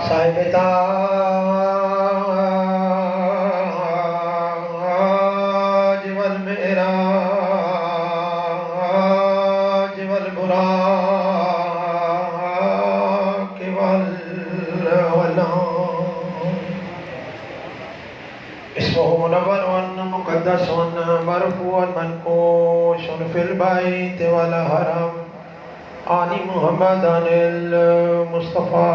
صاحب تاج والمعراج والبراق والولام اسمه منور مقدس مرفوع منقوش في البيت والحرم آل محمد المصطفى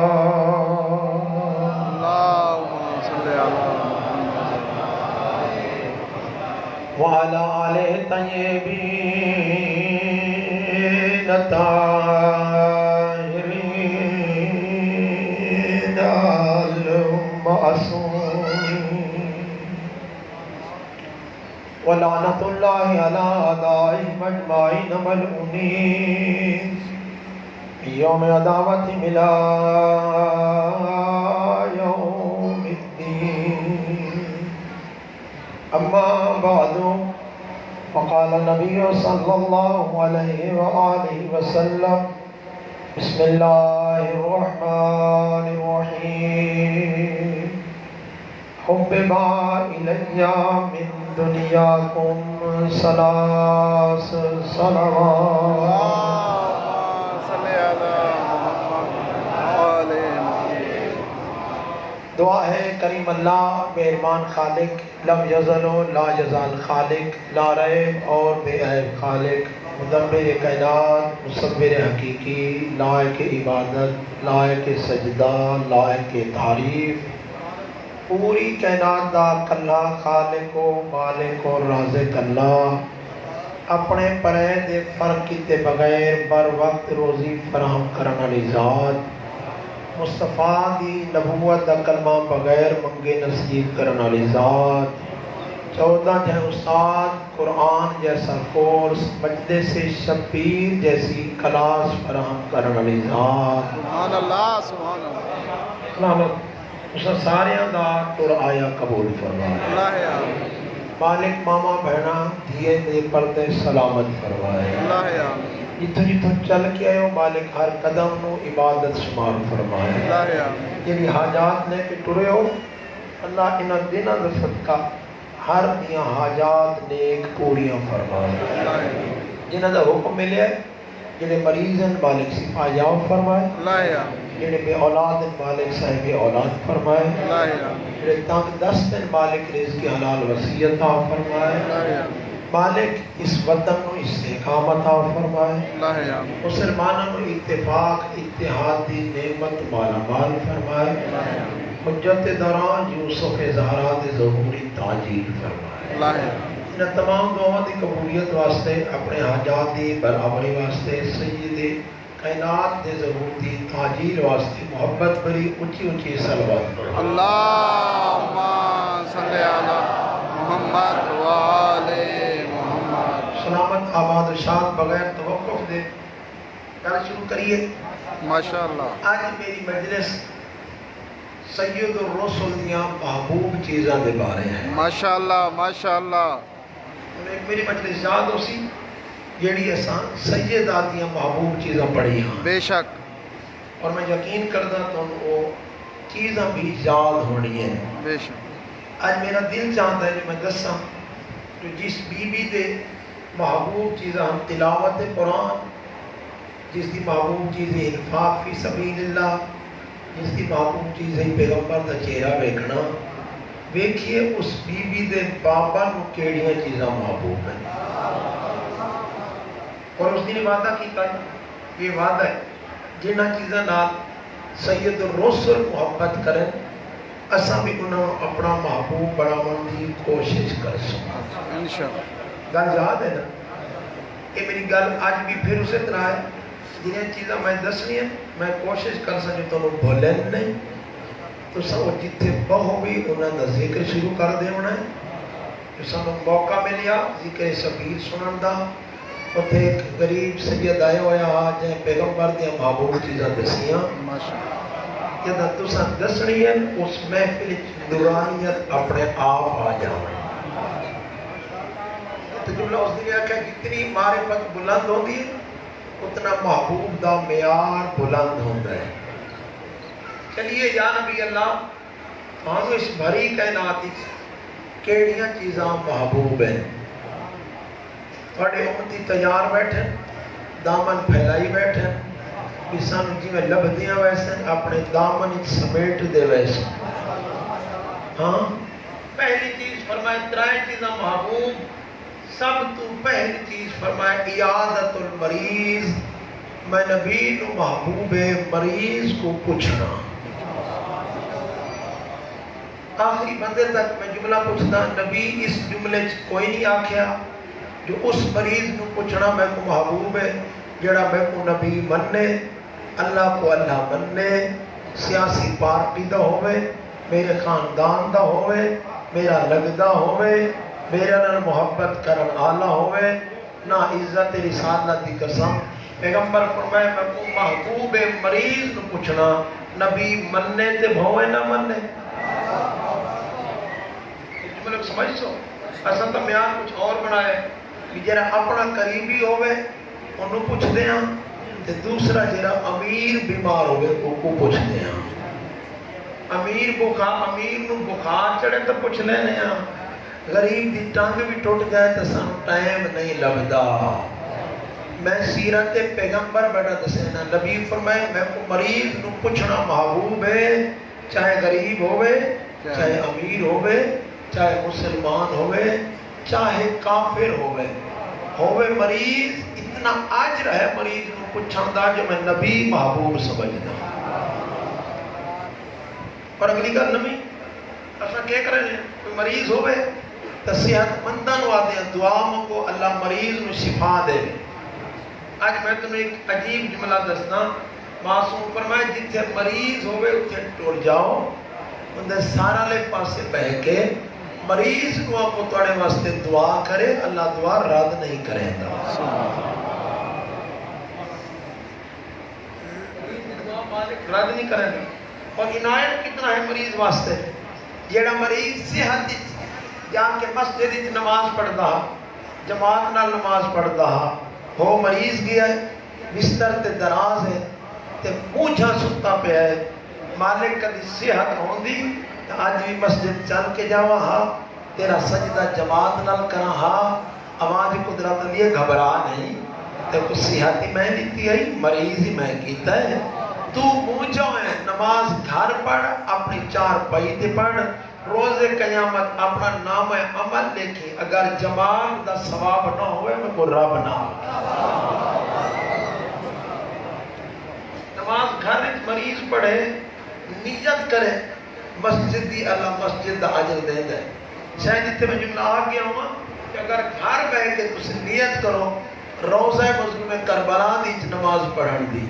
اللهم صل على وعلى آله الطيبين الطاهرين المعصومين ولعنة الله على أعدائهم أجمعين ملعونين يوم عداوتهم إلى يوم الدين أما بعد فقال النبي صلى الله عليه وآله وسلم بسم الله الرحمن الرحيم حبب إلي من دنياكم ثلاث صلوات دعا ہے کریم اللہ مہربان خالق لم یزل و لا یزال خالق لا ریب اور بے عیب خالق مدبر کائنات مصور حقیقی لائق عبادت لائق سجدہ لائق تعریف پوری کائنات دا کلا خالق و مالک و رازق اللہ اپنے پرے دے فرق کیتے بغیر بر وقت روزی فراہم کرن والی ذات مصطفیٰ دی نبوت دا کلمہ بغیر منگے نصیب کرن والی ذات 14 جہاں استاد قرآن جیسا کورس مجلس شبیر جیسی کلاس فراہم کرن والی ذات سبحان اللہ سبحان اللہ اسا سارے دا تر آیا قبول فرمائے اللہ یا مالک ماما بہنا دھیے دے پردے سلامت فرمائے اللہ یا جتوں جتوں چل کے آئے ہو مالک ہر قدم نو عبادت شمار فرمائے اللہ یا جنہی حاجات لے کے ٹرے ہو اللہ انہ دنہ دا صدقہ ہر دیاں حاجات نیک پوریاں فرمائے اللہ یا جنہ دا حکم ملے ہے جنہیں مریضن مالک شفا یاب فرمائے اللہ یا جنہیں بے اولاد مالک صاحب اولاد فرمائے اللہ یا جنہیں تنگ دست مالک رزق حلال وصیت فرمائے اللہ یا مالک اس وطن کو استحکامت فرمائے اللہ یا مسلمانوں کو اتفاق اتحاد دی نعمت مالا مال فرمائے حجت دوران یوسف زہرا دے ظہوری تاجیل فرمائے اللہ یا ان تمام دعاؤں دی قبولیت واسطے اپنے حاجات دی برابری واسطے سید کائنات دے ظہور دی تاجیل واسطے محبت بری اونچی اونچی صلوات پڑھو اللہم صلی علی محمد وآل محمد سلامت آباد و شاد بغیر توقف دے کل شروع کریے ماشاءاللہ آج میری مجلس سید الرسل دیاں محبوب چیزاں دے بارے ہیں ماشاءاللہ ماشاءاللہ ایک میری مجلس یاد ہو سی جیڑی اساں سیدات دیاں محبوب چیزاں پڑھی ہاں بے شک اور میں یقین کردہ تو وہ چیزاں بھی یاد ہونی ہیں بے شک آج میرا دل چاہتا ہے کہ میں دساں جو جس بی بی دے محبوب چیزاں ہم تلاوت قرآن جس دی محبوب چیزیں انفاق فی سبیل اللہ جس دی محبوب چیزیں پیغمبر دا چہرہ ویکھنا ویکھیے اس بی بی دے بابا نو کیڑیاں چیزاں محبوب ہیں اور اس دن وعدہ کیتا ہے یہ وعدہ ہے جنہ چیزاں نال سید الرسل محبت کریں اساں بھی انہوں اپنا محبوب بناون دی کوشش کر سکیں انشاءاللہ گل یاد ہے نا یہ میری گل آج بھی پھر اسے طرح ہے جنہیں چیزاں میں دسنی ہیں میں کوشش کر سکیں تو انہوں بھولیں نہیں تو سب جتنے بہو بھی انہوں نے ذکر شروع کر دے ہونا ہے جو سب موقع ملیا ذکر شبیر سنن دا اور ایک غریب سید آئے ہویا جائیں پیغمبر دیا محبوب چیزاں دسیاں ماشاءاللہ جدہ تساں دسنی ہے اس محفل نورانیت اپنے آپ آ جاؤں تو جملہ اس دن یہ کہ جتنی معرفت بلند ہوگی اتنا محبوب دا معیار بلند ہوتا ہے چلیے یا نبی اللہ ہم اس بھری کائنات کیڑیاں چیزاں محبوب ہیں تھوڑے امتی تیار بیٹھے دامن پھیلائی بیٹھے بھی سانو جی میں لبدیاں ویسے اپنے دامن سمیٹ دے ویسے ہاں پہلی چیز فرمائے ترائے چیزاں محبوب سب تو پہلی چیز فرمائے عیادت المریض میں نبی نو محبوب مریض کو پوچھنا آخری بندے تک میں جملہ پوچھتا نبی اس جملے کوئی نہیں آکھیا جو اس مریض نو پوچھنا میں کو محبوب ہے جڑا میں کو نبی مننے اللہ کو اللہ مننے سیاسی پارٹی دا ہوئے میرے خاندان دا ہوئے میرا لگدہ ہوئے میرے نال محبت کرن آلہ ہوئے نہ عزت رسالت دی قسم پیغمبر فرمائے میں کو محبوب مریض نو پوچھنا نبی مننے تے بھوئے نہ مننے جملے سمجھ سو اصل تو بیان کچھ اور بنائے کہ جرا اپنا قریبی ہوئے انہوں پوچھ دیا تے دوسرا جرا امیر بیمار ہوئے کو پوچھ دیا امیر نو بخار چڑھے تو پوچھ لینے غریب دی ٹانگ بھی ٹوٹ جائے تو سانو ٹائم نہیں لبدا میں سیرت پیغمبر بیٹا دسینا نبی فرمائے میں کو مریض نو پوچھنا محبوب ہے چاہے غریب ہوئے چاہے امیر ہوئے چاہے مسلمان ہوئے چاہے کافر ہوئے مریض اتنا عجر ہے مریض نو پوچھن دا جو میں نبی محبوب سمجھنا اور اگلی گل نمی اصلا کیا کریں کوئی مریض ہوئے تو صحت مندان آتے ہیں دعا کو اللہ مریض نو شفا دے آج میں تمہیں ایک عجیب جملہ دسنا معصوم فرمائے جتھے مریض ہوئے اتھے ٹوڑ جاؤ اندھے سارا لے پاسے بہ کے مریض نو آپ کو توڑے واسطے دعا کرے اللہ دعا رد نہیں کرے دا رد نہیں کرے دا اور عنایت کتنا ہے مریض واسطے جیڑا مریض صحت جان کے مسجد وچ نماز پڑھدا جماعت نال نماز پڑھدا ہو مریض گیا ہے بستر تے دراز ہے تے پوچھا ستا پہ ہے مالک کدی صحت ہوندی تے اج بھی مسجد چل کے جاواں ہاں تیرا سجدہ جماعت نال کراں ہاں آواز قدرت لیے گھبرا نہیں تے کو صحت ہی میں لیتی ہے مریض ہی میں کیتا ہے تو پوچھو ہے نماز گھر پڑھ اپنی چار پائی تے پڑھ روز قیامت اپنا نام عمل لکھے اگر جماعت دا ثواب نہ ہوئے میں کو رب نہ نماز گھر مریض پڑھے نیت کرے مسجد دی اللہ مسجد دا اجر دے دے شاید اتنے میں جملہ آ گیا ہوں کہ اگر گھر بیٹھ کے تسی نیت کرو روزہ مظلوم کربلا دی نماز پڑھن دی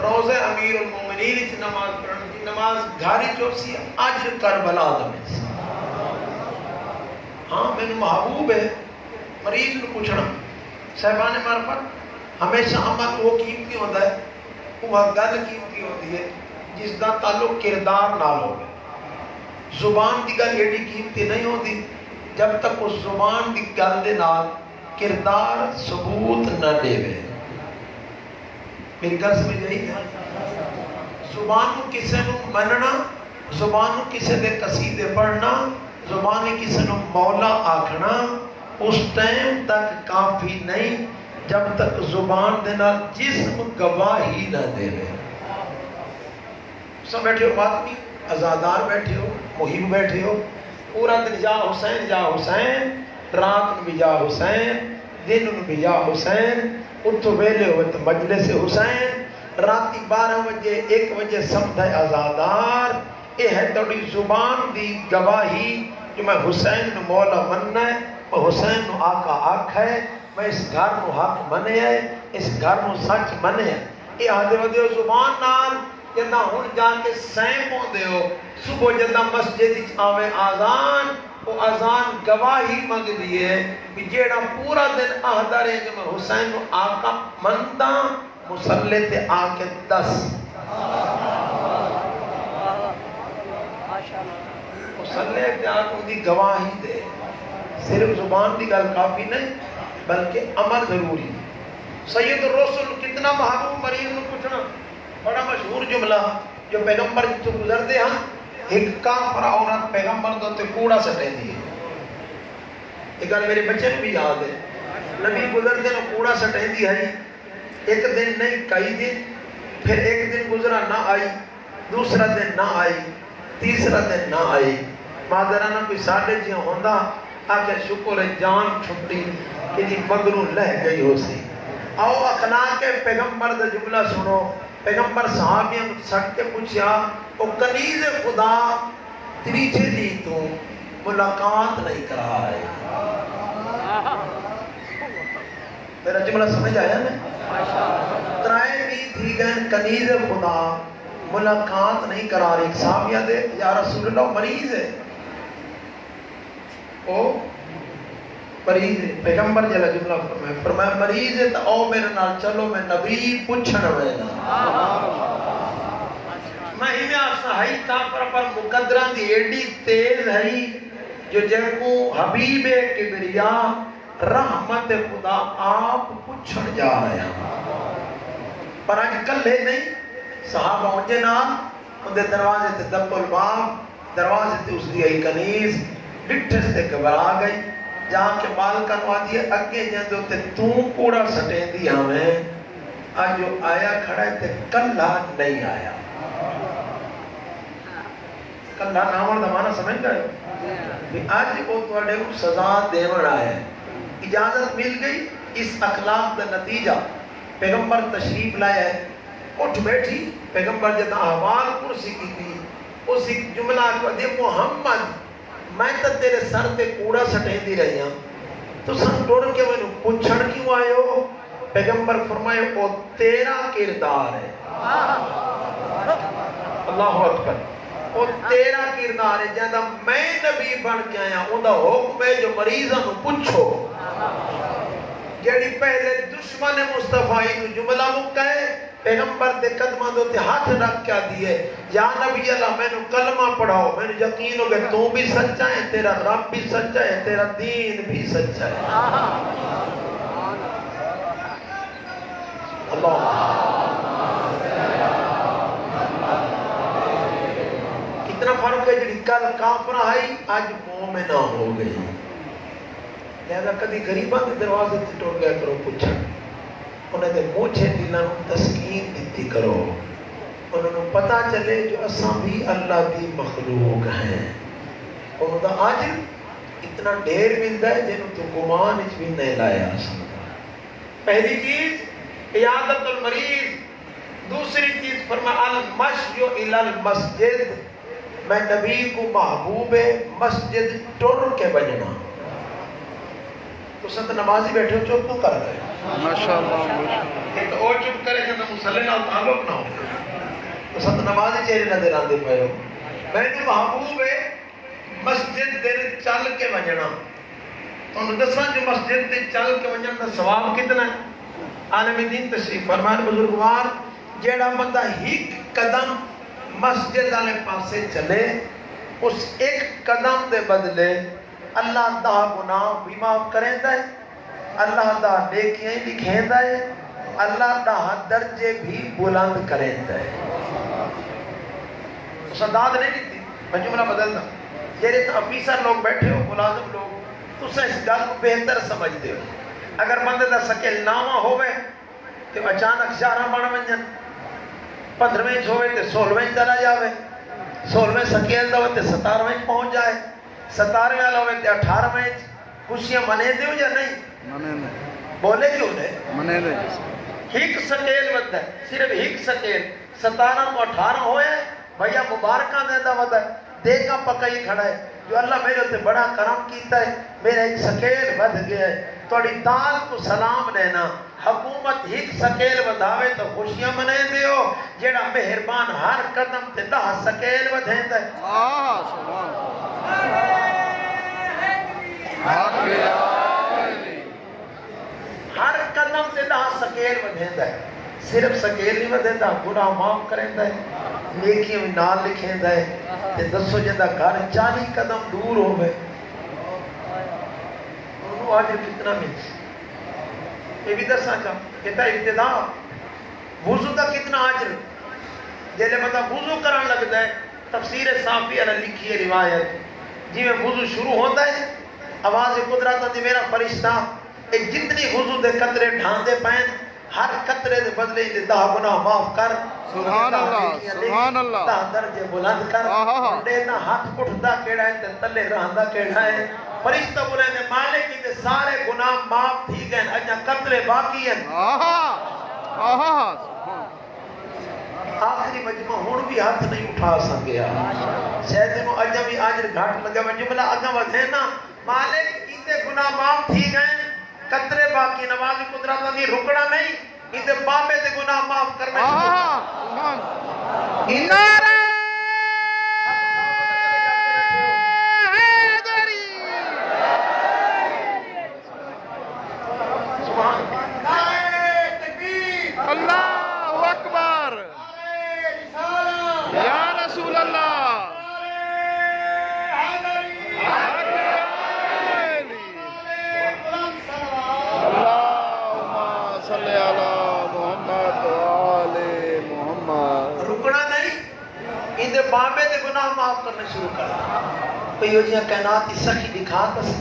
روزہ امیر المومنین کی نماز پڑھن دی نماز گھاری چوسی اجر کربلا دے ہاں میں نے محبوب ہے مریض کو پوچھنا صاحبان معرفت ہمیشہ عمل وہ قیمتی ہوتا ہے وہ گل قیمتی ہوتی ہے جس دا تعلق کردار نال ہوگا زبان دی گل ایڈی قیمتی نہیں ہوتی جب تک اس زبان دی گل دے نال کردار ثبوت نہ دے وے میری گل سمجھ رہی ہے زبان کو کسے نو مننا زبان کو کسے دے قصیدے پڑھنا زبان کسے نو مولا آکھنا اس ٹائم تک کافی نہیں جب تک زبان دے نال جسم گواہی نہ دے وے سب بیٹھے ہو بات نہیں ازادار بیٹھے ہو محب بیٹھے ہو پورا دن جا حسین رات بھی جا حسین دن بھی جا حسین اتھو ویلے ہوئے تو مجلس حسین راتی 12 بجے 1 بجے سمجھے ازادار یہ ہے توڑی زبان دی گواہی جو میں حسین نو مولا مننا ہے میں حسین نو آقا آکھ ہے میں اس گھر نو حق منے ہے اس گھر نو سچ منے ہے یہ آدھے ودے زبان نال جنہ ہون جا کے سین پوندے ہو صبح جنہ مسجد آوے آزان وہ آزان گواہی مانگ دیئے کہ جیڑا پورا دن آہدہ رہے جو میں حسین نو آقا منتا مسلح تے آکے 10 مسلح تے آکے دی گواہی دے صرف زبان دی گل کافی نہیں بلکہ عمل ضروری سید الرسول کتنا محبوب مریض نو پوچھنا بڑا مشہور جملہ جو پیغمبر تو گزرتے ہیں ایک کافر عورت پیغمبر تو تے کوڑا سٹے دی ایک گل میرے بچے نے بھی یاد ہے نبی گزرتے نو کوڑا سٹے دی ہے ایک دن نہیں کئی دن پھر ایک دن گزرا نہ آئی دوسرا دن نہ آئی تیسرا دن نہ آئی مادرانہ کوئی ساڑھے جیاں ہوندہ آکے شکر جان چھٹی کہ جی مگروں لہ گئی ہو سی آؤ اخلاق پیغمبر دا جملہ سنو پیغمبر صحابیاں سٹ کے پوچھیا او کنیز خدا تریچے دی تو ملاقات نہیں کرا رہے میرا جملہ سمجھ آیا نا ترائے بھی تھی گئن کنیز خدا ملاقات نہیں کرا رہی صحابیہ دے یا رسول اللہ مریض ہے او مریض ہے پیغمبر جلہ جملہ فرمایا مریض ہے تو او میرے نال چلو میں نبی پوچھنا وینا میں ہی میں آسا ہائی کافر پر مقدران دی ایڈی تیز ہے جو جن کو حبیب کبریا رحمت خدا آپ پوچھن جا رہے ہیں پر آج کل ہے نہیں صحابہ انجے نام ان دے دروازے تے دب الباب دروازے تے اس دی آئی کنیز ڈٹھس تے گھبرا گئی جہاں کے مالکہ نو آدھی ہے اگے جندو تے تو کوڑا سٹیں دی ہمیں آج جو آیا کھڑا ہے تے کلہ نہیں آیا کلہ نامر دمانہ سمجھ گئے آج وہ توڑے کو سزا دیون آیا ہے اجازت مل گئی اس اخلاق دا نتیجہ پیغمبر تشریف لائے ہے اٹھ بیٹھی پیغمبر جتا احوال کرسی کی تھی اس ایک جملہ کو دے محمد میں تو تیرے سر تے کوڑا سٹیں دی رہی ہوں تو سن ڈوڑ کے میں پوچھڑ کیوں آئے ہو پیغمبر فرمائے وہ تیرا کردار ہے اللہ اکبر وہ تیرا کردار ہے جہاں میں نبی بن کے آیا ان دا حکم ہے جو مریضاں نو پوچھو جیڑی پہلے دشمن مصطفی نو جملہ مکہ پیغمبر دے قدمہ دو تے ہاتھ رکھ کیا دیئے یا نبی اللہ میں نو کلمہ پڑھاؤ میں نے یقین ہو گئے تو بھی سچا ہے تیرا رب بھی سچا ہے تیرا دین بھی سچا ہے اللہ کتنا فرق ہے جڑی کل کافرہ آئی آج مومنہ ہو گئی لہذا کدی غریبان دے دروازے سے ٹوڑ گیا کرو پوچھا انہیں دے موچھے دلان تسکین دیتی کرو انہوں پتا چلے جو اساں بھی اللہ دی مخلوق ہیں انہوں دا آجر اتنا ڈیر ملتا ہے جنہوں تو گمان اچھ بھی نہیں لایا پہلی چیز عیادت المریض دوسری چیز فرمایا المشی الی المسجد میں نبی کو محبوب مسجد ٹوڑ کے بجنا تو سنت نمازی بیٹھے ہو چپ تو کر رہے ماشاءاللہ ایک اور چپ کرے کہ مسلح نہ تعلق نہ ہو تو سنت نمازی چہرے نظر آندے پہے ہو میں نے محبوب مسجد دے چل کے بجنا تو انہوں دساں جو مسجد دے چل کے بجنا کا ثواب کتنا ہے عالم دین تشریف فرمان بزرگوار جیڑا بندہ ایک قدم مسجد والے پاسے چلے اس ایک قدم دے بدلے اللہ دا گناہ بھی معاف کریں دے اللہ دا نیکیاں لکھیں دے اللہ دا درجے بھی بلند کریں دے صداد نہیں لکھتی میں جملہ بدلنا جیرے افیسر لوگ بیٹھے ہو ملازم لوگ تو سے اس گل کو بہتر سمجھ دے ہو اگر بندے دا سکیل نامہ ہوئے تو اچانک شارہ بڑھ منجن 15ویں ہوئے تو 16ویں چلا جاوے 16ویں سکیل دا ہوئے تو 17ویں پہنچ جائے 17ویں والا ہوئے تو 18ویں خوشیاں منے دے ہو یا نہیں منے نہیں بولے کیوں نے منے نہیں ہک سکیل ود ہے صرف ہک سکیل 17 کو 18 ہوئے بھیا مبارکہ دیندہ ود ہے دیکھا پکائی کھڑا ہے جو اللہ میرے ہوتے بڑا کرم کیتا ہے میرا ایک سکیل ود گیا ہے توڑی دال کو سلام دینا حکومت ایک سکیل ودھاوے تو خوشیاں منے دے ہو جیڑا مہربان ہر قدم تے 10 سکیل ودھیں دے ہر قدم تے 10 سکیل ودھیں دے صرف سکیل نہیں ودھیں دے گناہ معاف کریں دے نیکیاں بھی نال لکھیں دے تے دسو جندہ گھر 40 قدم دور ہو گئے انہوں آج کتنا ملس یہ بھی دسا چاہتا کہتا ابتدا وضو دا کتنا آجر جیلے بندہ وضو کرن لگتا ہے تفسیر صافی علی لکھی ہے روایت جی میں وضو شروع ہوتا ہے آواز قدرت دی میرا فرشتہ ایک جتنی وضو دے قطرے ڈھاندے پین ہر قطرے دے بدلے دے 10 گناہ معاف کر سبحان اللہ سبحان اللہ 10 درجے بلند کر منڈے دا ہاتھ پٹھدا کیڑا ہے تے تلے رہندا کیڑا ہے فرشتہ بولے نے مالک کی تے سارے گناہ معاف تھی گئے اجا قطرے باقی ہیں آخری مجمع ہون بھی ہاتھ نہیں اٹھا سکیا شاید انہوں اجا بھی آجر گھاٹ لگا میں جملہ اگا وزے نا مالک کیتے گناہ معاف تھی گئے قطرے باقی نوازی قدرت دی رکڑا نہیں کیتے بابے دے گناہ معاف کرنے نعرہ اللہ اکبر یا رسول اللہ اللہم صلی علی محمد وآل محمد رکنا نہیں اندے بابے دے گناہ معاف کرنے شروع کر تو یہ جہاں کائنات کی سخی دکھاتا سی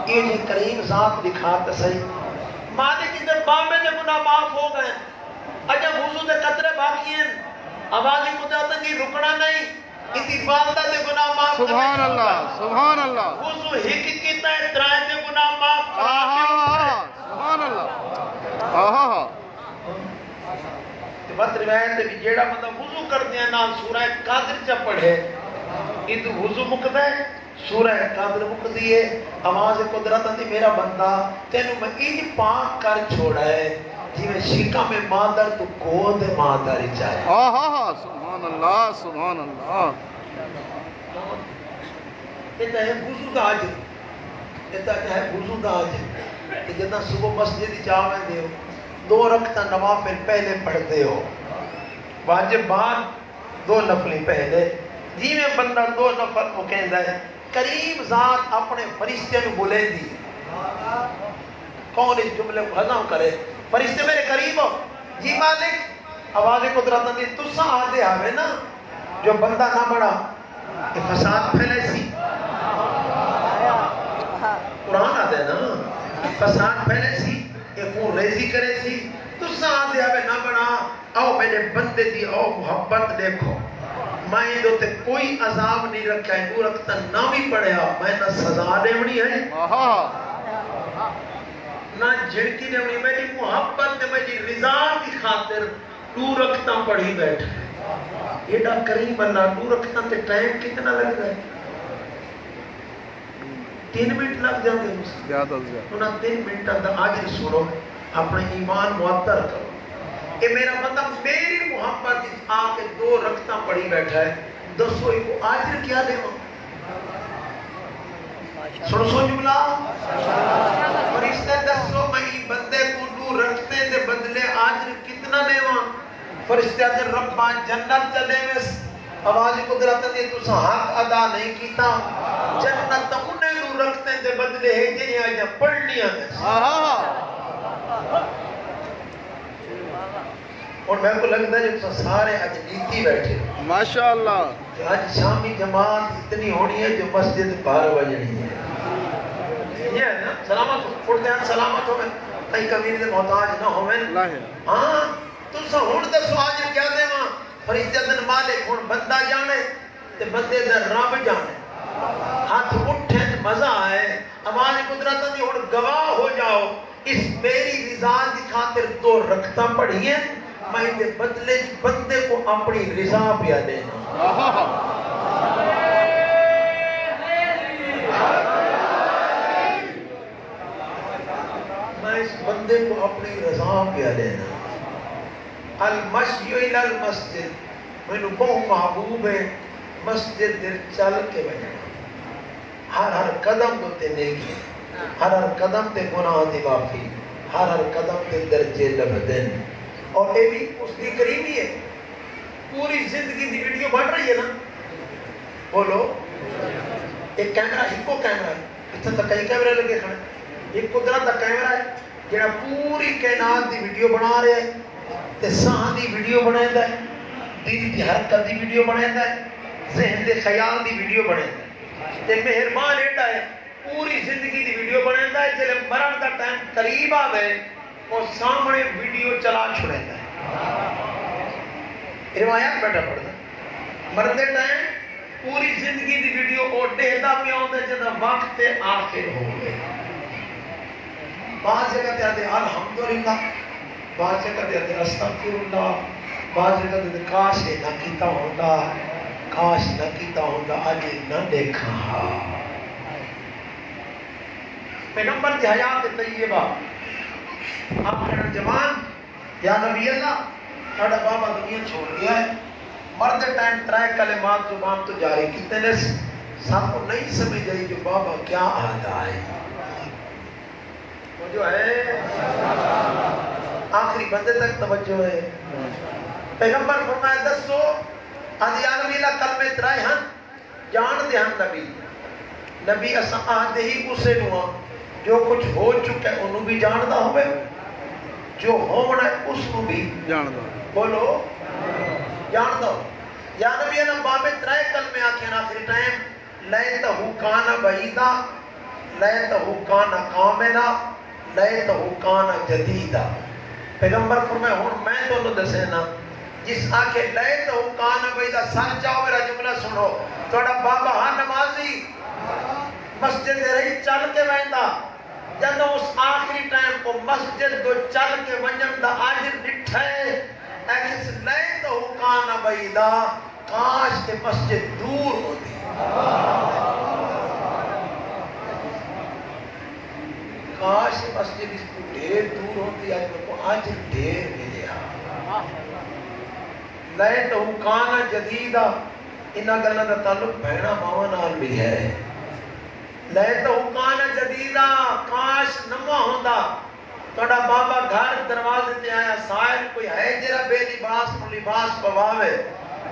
یہ جہاں کریم ذات دکھاتا سی مالک اندے بابے دے گناہ معاف ہو گئے اجا وضو دے قطرے باقی ہیں آوازی قدرت دی رکنا نہیں اندی والدہ دے گناہ معاف کرنے سبحان اللہ سبحان اللہ وضو ہک کیتا ہے ترائے دے گناہ معاف سبحان اللہ بات روایت ہے کہ جیڑا مطلب وضو کر دیا نال سورہ قادر چا پڑھے یہ تو وضو مکدہ ہے سورہ قادر مکدی ہے آواز قدرت دی میرا بندہ تینوں میں ایج پاک کر چھوڑا ہے جی میں شکا میں مادر تو گود مادر چاہے سبحان اللہ سبحان اللہ یہ ہے وضو دا عجر یہ ہے وضو دا عجر کہ جتنا صبح مسجد جاویں دے 2 رکعتاں نوافل پہلے پڑھتے ہو واجب بعد 2 نفلی پہلے جی میں بندہ 2 نفل کو کہندا ہے کریم ذات اپنے فرشتے نو بولے دی کون اس جملے کو ہضم کرے فرشتے میرے قریب ہو جی مالک آواز قدرت دی تساں آدھے آوے نا جو بندہ نہ بڑا کہ فساد پھیلے سی قرآن آدھے نا فساد پھیلے سی کہ خون ریزی کرے سی تساں آدھے آوے نہ بڑا آؤ میرے بندے دی آؤ محبت دیکھو میں دو تے کوئی عذاب نہیں رکھا ہے دو رکھتا نہ بھی پڑھیا میں نہ سزا دیونی ہے نہ جھڑکی دیونی میری محبت نے میری رضا کی خاطر دو رکھتا پڑھی بیٹھ ایڈا کریم اللہ دو رکھتا تے ٹائم کتنا لگ رہا ہے 3 منٹ لگ جاؤ گے زیادہ سے زیادہ انہاں 3 منٹ اندر آجر سنو اپنے ایمان معطر کرو کہ میرا بندہ میری محبت آ کے 2 رکعتاں پڑھی بیٹھا ہے دسو کو آجر کیا دے ہو سو جملہ فرشتے دسو میں بندے کو 2 رکعتیں دے بدلے آجر کتنا دے ہو فرشتے آجر ربا جنت چلے میں آواز قدرت دی تو حق ادا نہیں کیتا جنت انہیں 2 رکعتیں دے بدلے ہے جنہیں آجا پڑھنی ہے اور میں کو لگتا ہے جو سارے آج نیتی بیٹھے ماشاءاللہ کہ آج شامی جماعت اتنی ہونی ہے جو مسجد 12 بجنی ہے یہ ہے نا سلامت پڑھتے ہیں سلامت ہوئے کئی کبیر دے محتاج نہ ہوئے ہاں تو سہون دے سواج کیا دے ماں فرشتہ دن مالک ہون بندہ جانے تے بندے دن رب جانے ہاتھ اٹھے مزہ آئے آواز قدرت دی ہون گواہ ہو جاؤ اس میری رضا دی خاطر 2 رکعتاں پڑھیے میں دے بدلے بندے کو اپنی رضا پیا دینا میں اس بندے کو اپنی رضا پیا دینا المشی الى المسجد میں نے بہت محبوب ہے مسجد دل چل کے بجنا ہر قدم کو تے نیکی ہر قدم تے گناہ دی معافی ہر قدم تے درجے لبدن اور یہ بھی اس کی قریبی ہے پوری زندگی دی ویڈیو بڑھ رہی ہے نا بولو ایک کیمرہ ہکو کیمرہ ہے اتنا تک کئی کیمرے لگے کھڑے ایک قدرت دا کیمرہ ہے جڑا پوری کائنات دی ویڈیو بنا رہا ہے تے ساں دی ویڈیو بنائے ہے دل دی حرکت دی ویڈیو بناتا ہے، ذہن دے خیال دی ویڈیو بناتا ہے، تے مہربان ایڈا ہے پوری زندگی دی ویڈیو بناتا ہے، جلے مرن دا ٹائم قریب آوے اور سامنے ویڈیو چلا چھڑاتا ہے۔ روایات بیٹھا پڑھتا مرد ٹائم پوری زندگی دی ویڈیو اور ڈہدا پہ ہوتا ہے جدا وقت آخر ہو گئے۔ بعض جگہ کہتے ہیں الحمدللہ، بعض جگہ کہتے ہیں استغفراللہ، بعض جگہ کہتے ہیں کاش یہ نہ کیتا ہوتا، کاش نہ کیتا ہوتا، آج نہ دیکھا۔ پیغمبر کی حیات طیبہ آخر جوان یا نبی اللہ ساڑھا بابا دنیا چھوڑ گیا ہے، مرد ٹائم ترائے کلمات زبان تو جاری کتنے نے سب کو نہیں سمجھ آئی جو بابا کیا آدھا ہے، وہ جو ہے آخری بندے تک توجہ ہے۔ پیغمبر فرمائے دسو آدھی آدمی اللہ کلمے ترائے ہن جان دے ہن نبی، نبی اساں آدھے ہی اسے نوا جو کچھ ہو چکا ہے انہوں بھی جان دا ہوئے، جو ہونا ہے اس کو بھی جان دو، بولو جان دو۔ یا نبی اللہ بابے ترائے کلمے آکھیں آخری ٹائم لیتہو کانا بعیدہ، لیتہو کانا کاملہ، لیتہو کانا جدیدہ۔ پیغمبر فرمائے ہون میں تو انہوں دسے نا جس آکھے لیتہو کانا بعیدہ، سر جاؤ میرا جملہ سنو، توڑا بابا ہاں نمازی مسجد رہی چل کے ویندا، جب اس آخری ٹائم کو مسجد دو چل کے ونجن دا آجر نٹھائے ایکس لیتہو کانا بعیدہ، کاش کے مسجد دور ہوتی، کاش کے مسجد اس کو ڈھیر دور ہوتی، آج ڈھیر ملیا۔ لیتہو کانا جدیدہ، انہا گلہ دا تعلق بہنہ ماما نال بھی ہے۔ لیتہو کانا جدیدہ، کاش نمہ ہوندہ، توڑا بابا گھر دروازے تے آیا سائل کوئی ہے جرا بے لباس کو لباس پواوے،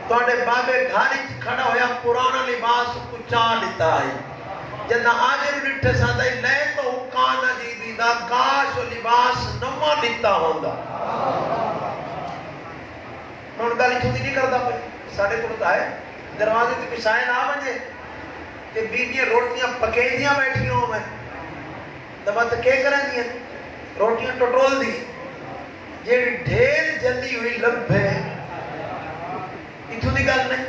توڑے بابے گھر کھڑا ہویا پرانا لباس کو چاہ لیتا ہے، جنہ آجر نٹھے ساتھ ہے لیتہو کانا جدیدہ، کاش و لباس نمہ لیتا ہوندہ۔ میں ان گالی چھوٹی نہیں کرتا پہ ساڑھے پڑتا ہے دروازے تے پسائن آ بنجے کہ بیٹیاں روٹیاں پکے دیاں بیٹھیں ہوں میں دبا تو کیا کریں دیا روٹیاں ٹوٹول دی جیڑی ڈھیر جلی ہوئی لب ہے اتھو دی گل نہیں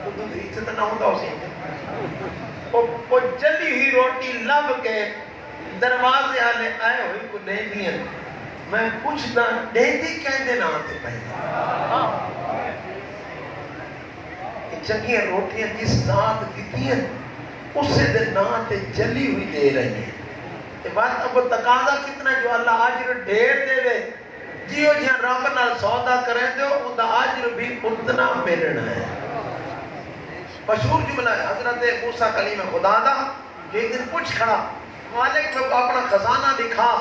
اردو دی عزت نہ ہوتا اسی وہ جلی ہوئی روٹی لب کے دروازے آلے آئے ہوئی کو نہیں دیا میں پوچھتا ڈیندی کہندے نہ آتے پہنے چنگیاں روٹیاں جس ذات دیتی ہیں اسے دے ناتے جلی ہوئی دے رہی ہیں یہ بات اب تقاضا کتنا جو اللہ آجر ڈھیر دے وے جیو جہاں رب نال سودا کریں دے ان دا آجر بھی اتنا ملنا ہے۔ مشہور جملہ ہے حضرت موسیٰ کلیم خدا دا جو ایک دن پوچھ کھڑا مالک میں اپنا خزانہ دکھا،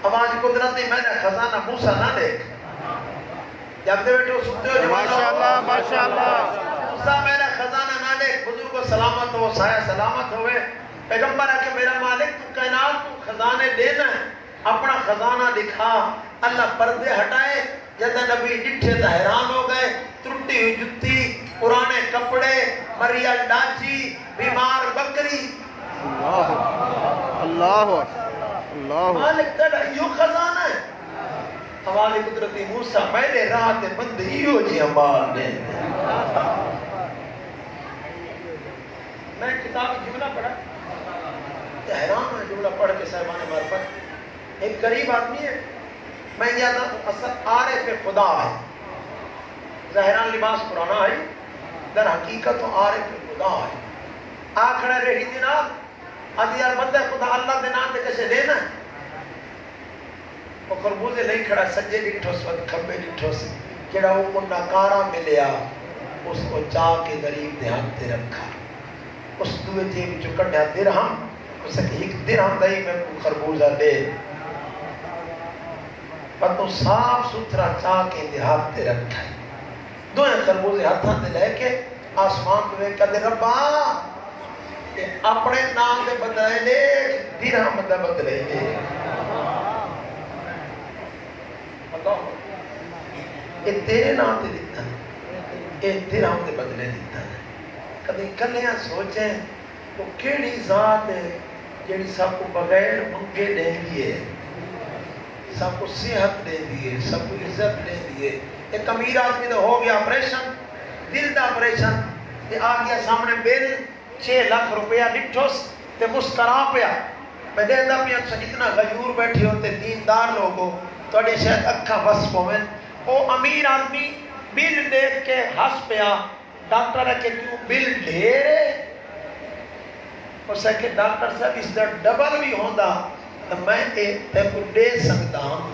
آواز قدرتی میں نے خزانہ موسیٰ نہ دیکھ جب دے بیٹے وہ سکتے ہو ماشاءاللہ ماشاءاللہ موسیٰ میرا خزانہ نہ دیکھ، بزرگ و سلامت ہو سایہ سلامت ہوئے، پیغمبر ہے کہ میرا مالک تو کائنات تو خزانے دینا ہے اپنا خزانہ دکھا، اللہ پردے ہٹائے جیسے نبی جٹھے تو حیران ہو گئے، ترٹی ہوئی جتی، پرانے کپڑے، مریا ڈاچی، بیمار بکری، اللہ اللہ مالک تیرا یہ خزانہ ہے۔ حوالی قدرتی موسیٰ میرے رات بندی ہو جی ہمار دیں میں کتاب جملہ پڑھا حیران ہے جملہ پڑھ کے صاحبان معرفت ایک غریب آدمی ہے میں یادہ اصل عارف خدا ہے ظاہران لباس پرانا ہے در حقیقت عارف خدا ہے آکھڑا رہی دینا آدھی یار بندہ خدا اللہ دینا دے کسے دینا ہے وہ خربوزے نہیں کھڑا سجے لٹھوس وقت کھمبے لٹھوس کیڑا وہ کو ناکارا ملیا اس کو چاہ کے غریب دھیان تے رکھا اس دوے جی میں چکڑیا درہم اس نے ایک درہم دائی میں کو خربوزہ دے پر تو صاف ستھرا چاہ کے دھیان تے رکھا دو خربوزے ہاتھاں تے لے کے آسمان پہ کہتے ربا اپنے نام دے بدلے لے درہم دے بدلے لے یہ تیرے نام تے دیتا ہے، یہ تیرے ہم دے بدلے دیتا ہے۔ کبھی کلیاں سوچیں وہ کیڑی ذات ہے جیڑی سب کو بغیر منگے دے دیے، سب کو صحت دے دیے، سب کو عزت دے دیے۔ ایک امیر آدمی تو ہو گیا آپریشن، دل دا آپریشن، تے آ گیا سامنے بل 6 لاکھ روپیہ ڈٹھوس تے مسکرا پیا۔ میں دیکھتا پیا اتنا غیور بیٹھے ہوتے دیندار لوگوں تھوڑے شاید اکھا بس پویں، او امیر آدمی بل دیکھ کے ہنس پیا۔ ڈاکٹر ہے کہ کیوں بل ڈھیر ہے؟ اس ہے کہ ڈاکٹر صاحب اس دا ڈبل بھی ہوندا تو میں تے کو دے سکتا ہوں۔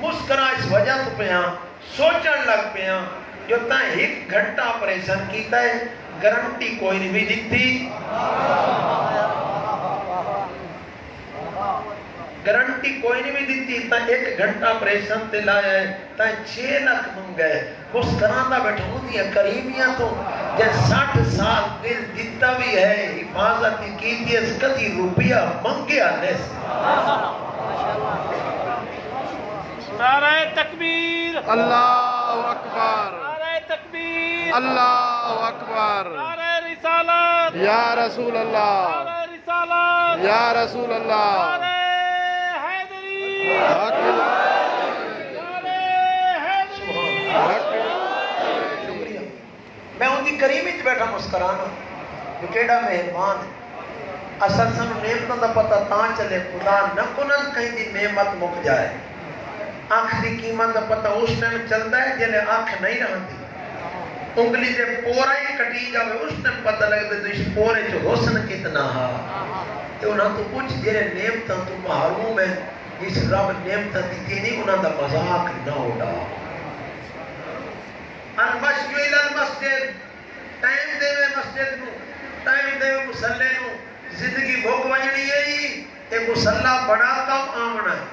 مسکرا اس وجہ تو پیا سوچن لگ پیا جو تا 1 گھنٹہ آپریشن کیتا ہے گارنٹی کوئی نہیں بھی دیتی، گارنٹی کوئی نہیں بھی دیتی، تا 1 گھنٹہ آپریشن تے لایا ہے تا 6 لاکھ منگائے۔ مسکراتا بیٹھا ہوں دیا کریمیاں تو جے 60 سال دل دیتا بھی ہے حفاظت کی ہے کدی روپیہ منگیا نہیں۔ نعرہ تکبیر، اللہ اکبر، نعرہ تکبیر، اللہ اکبر، نعرہ رسالت، یا رسول اللہ، نعرہ رسالت، یا رسول اللہ، نعرہ حیدری، حق نعرہ حیدری۔ حق شکریہ۔ میں ان کی کریمی چ بیٹھا مسکرانا جو کیڑا مہربان ہے۔ اصل سانو نعمتوں دا پتہ تاں چلے خدا نہ کنن کہیں دی نعمت مک جائے۔ آنکھ دی قیمت دا پتہ اس ٹائم چلتا ہے جلے آنکھ نہیں رہتی، انگلی دے پورا ہی کٹی جاوے اس ٹائم پتہ لگتا تو اس پورے جو حسن کتنا ہا۔ تو انہاں تو پوچھ جیرے نعمتوں تو محروم ہے جس رب نعمتوں دیتی نہیں انہاں دا مذاق نہ اڑا۔ المشی الى المسجد، ٹائم دے میں مسجد نو، ٹائم دے میں مسلے نو، زندگی بھوک وجنی ہے ایک مسلح بڑا کم آمنا ہے۔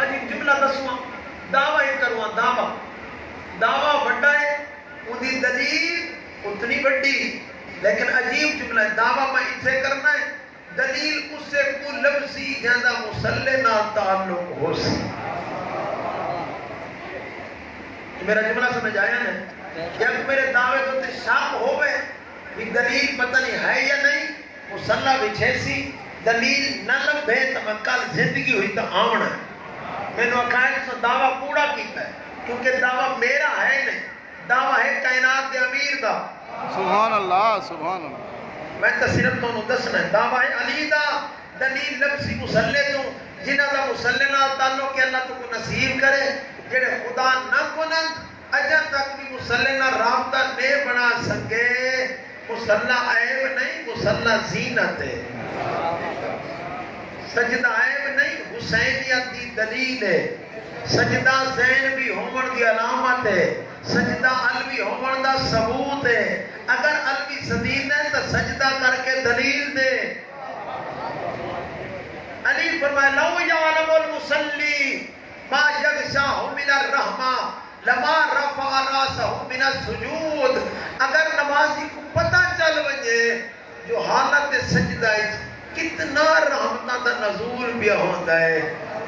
عجیب جملہ دسواں دعویٰ ہی کرواں، دعویٰ بڑا ہے ان دی دلیل اتنی بڑی، لیکن عجیب جملہ ہے دعویٰ میں اسے کرنا ہے دلیل اس سے کو لفظی جاندہ مسلح نہ تعلق ہو سی۔ میرا جملہ سمجھ آیا ہے؟ جب میرے دعوے تو تے شاک ہوئے بھی دلیل پتہ نہیں ہے یا نہیں، مسلح بچھے سی دلیل نہ لبھے تو میں کل زندگی ہوئی تو آمنا ہے۔ میں نے اکھائے سے دعویٰ پورا کیتا ہے کیونکہ دعویٰ میرا ہے نہیں، دعویٰ ہے کائنات دے امیر دا۔ سبحان اللہ، سبحان اللہ۔ میں تصرف تو انہوں دسنا ہے دعویٰ ہے علی دا، دلیل لفظی مسلح تو جنہ دا مسلح نہ تعلق کہ اللہ تو کو نصیب کرے، جڑے خدا نہ کنن اجا تک بھی مسلح نہ رابطہ نہیں بنا سکے۔ مسلح عیب نہیں، مسلح زینت ہے، سجدہ عیب نہیں، حسینیت دی دلیل ہے، سجدہ زین بھی ہومن دی علامت ہے، سجدہ علوی ہومن دا ثبوت ہے۔ اگر علوی صدید ہے تو سجدہ کر کے دلیل دے۔ علی فرمائے لو یعلم المصلی ما یغشاہ من الرحمہ لما رفع راسہ من السجود۔ اگر نمازی کو پتہ چل ونجے جو حالت سجدہ ہے کتنا رحمتہ دا نزول بھی ہوتا ہے،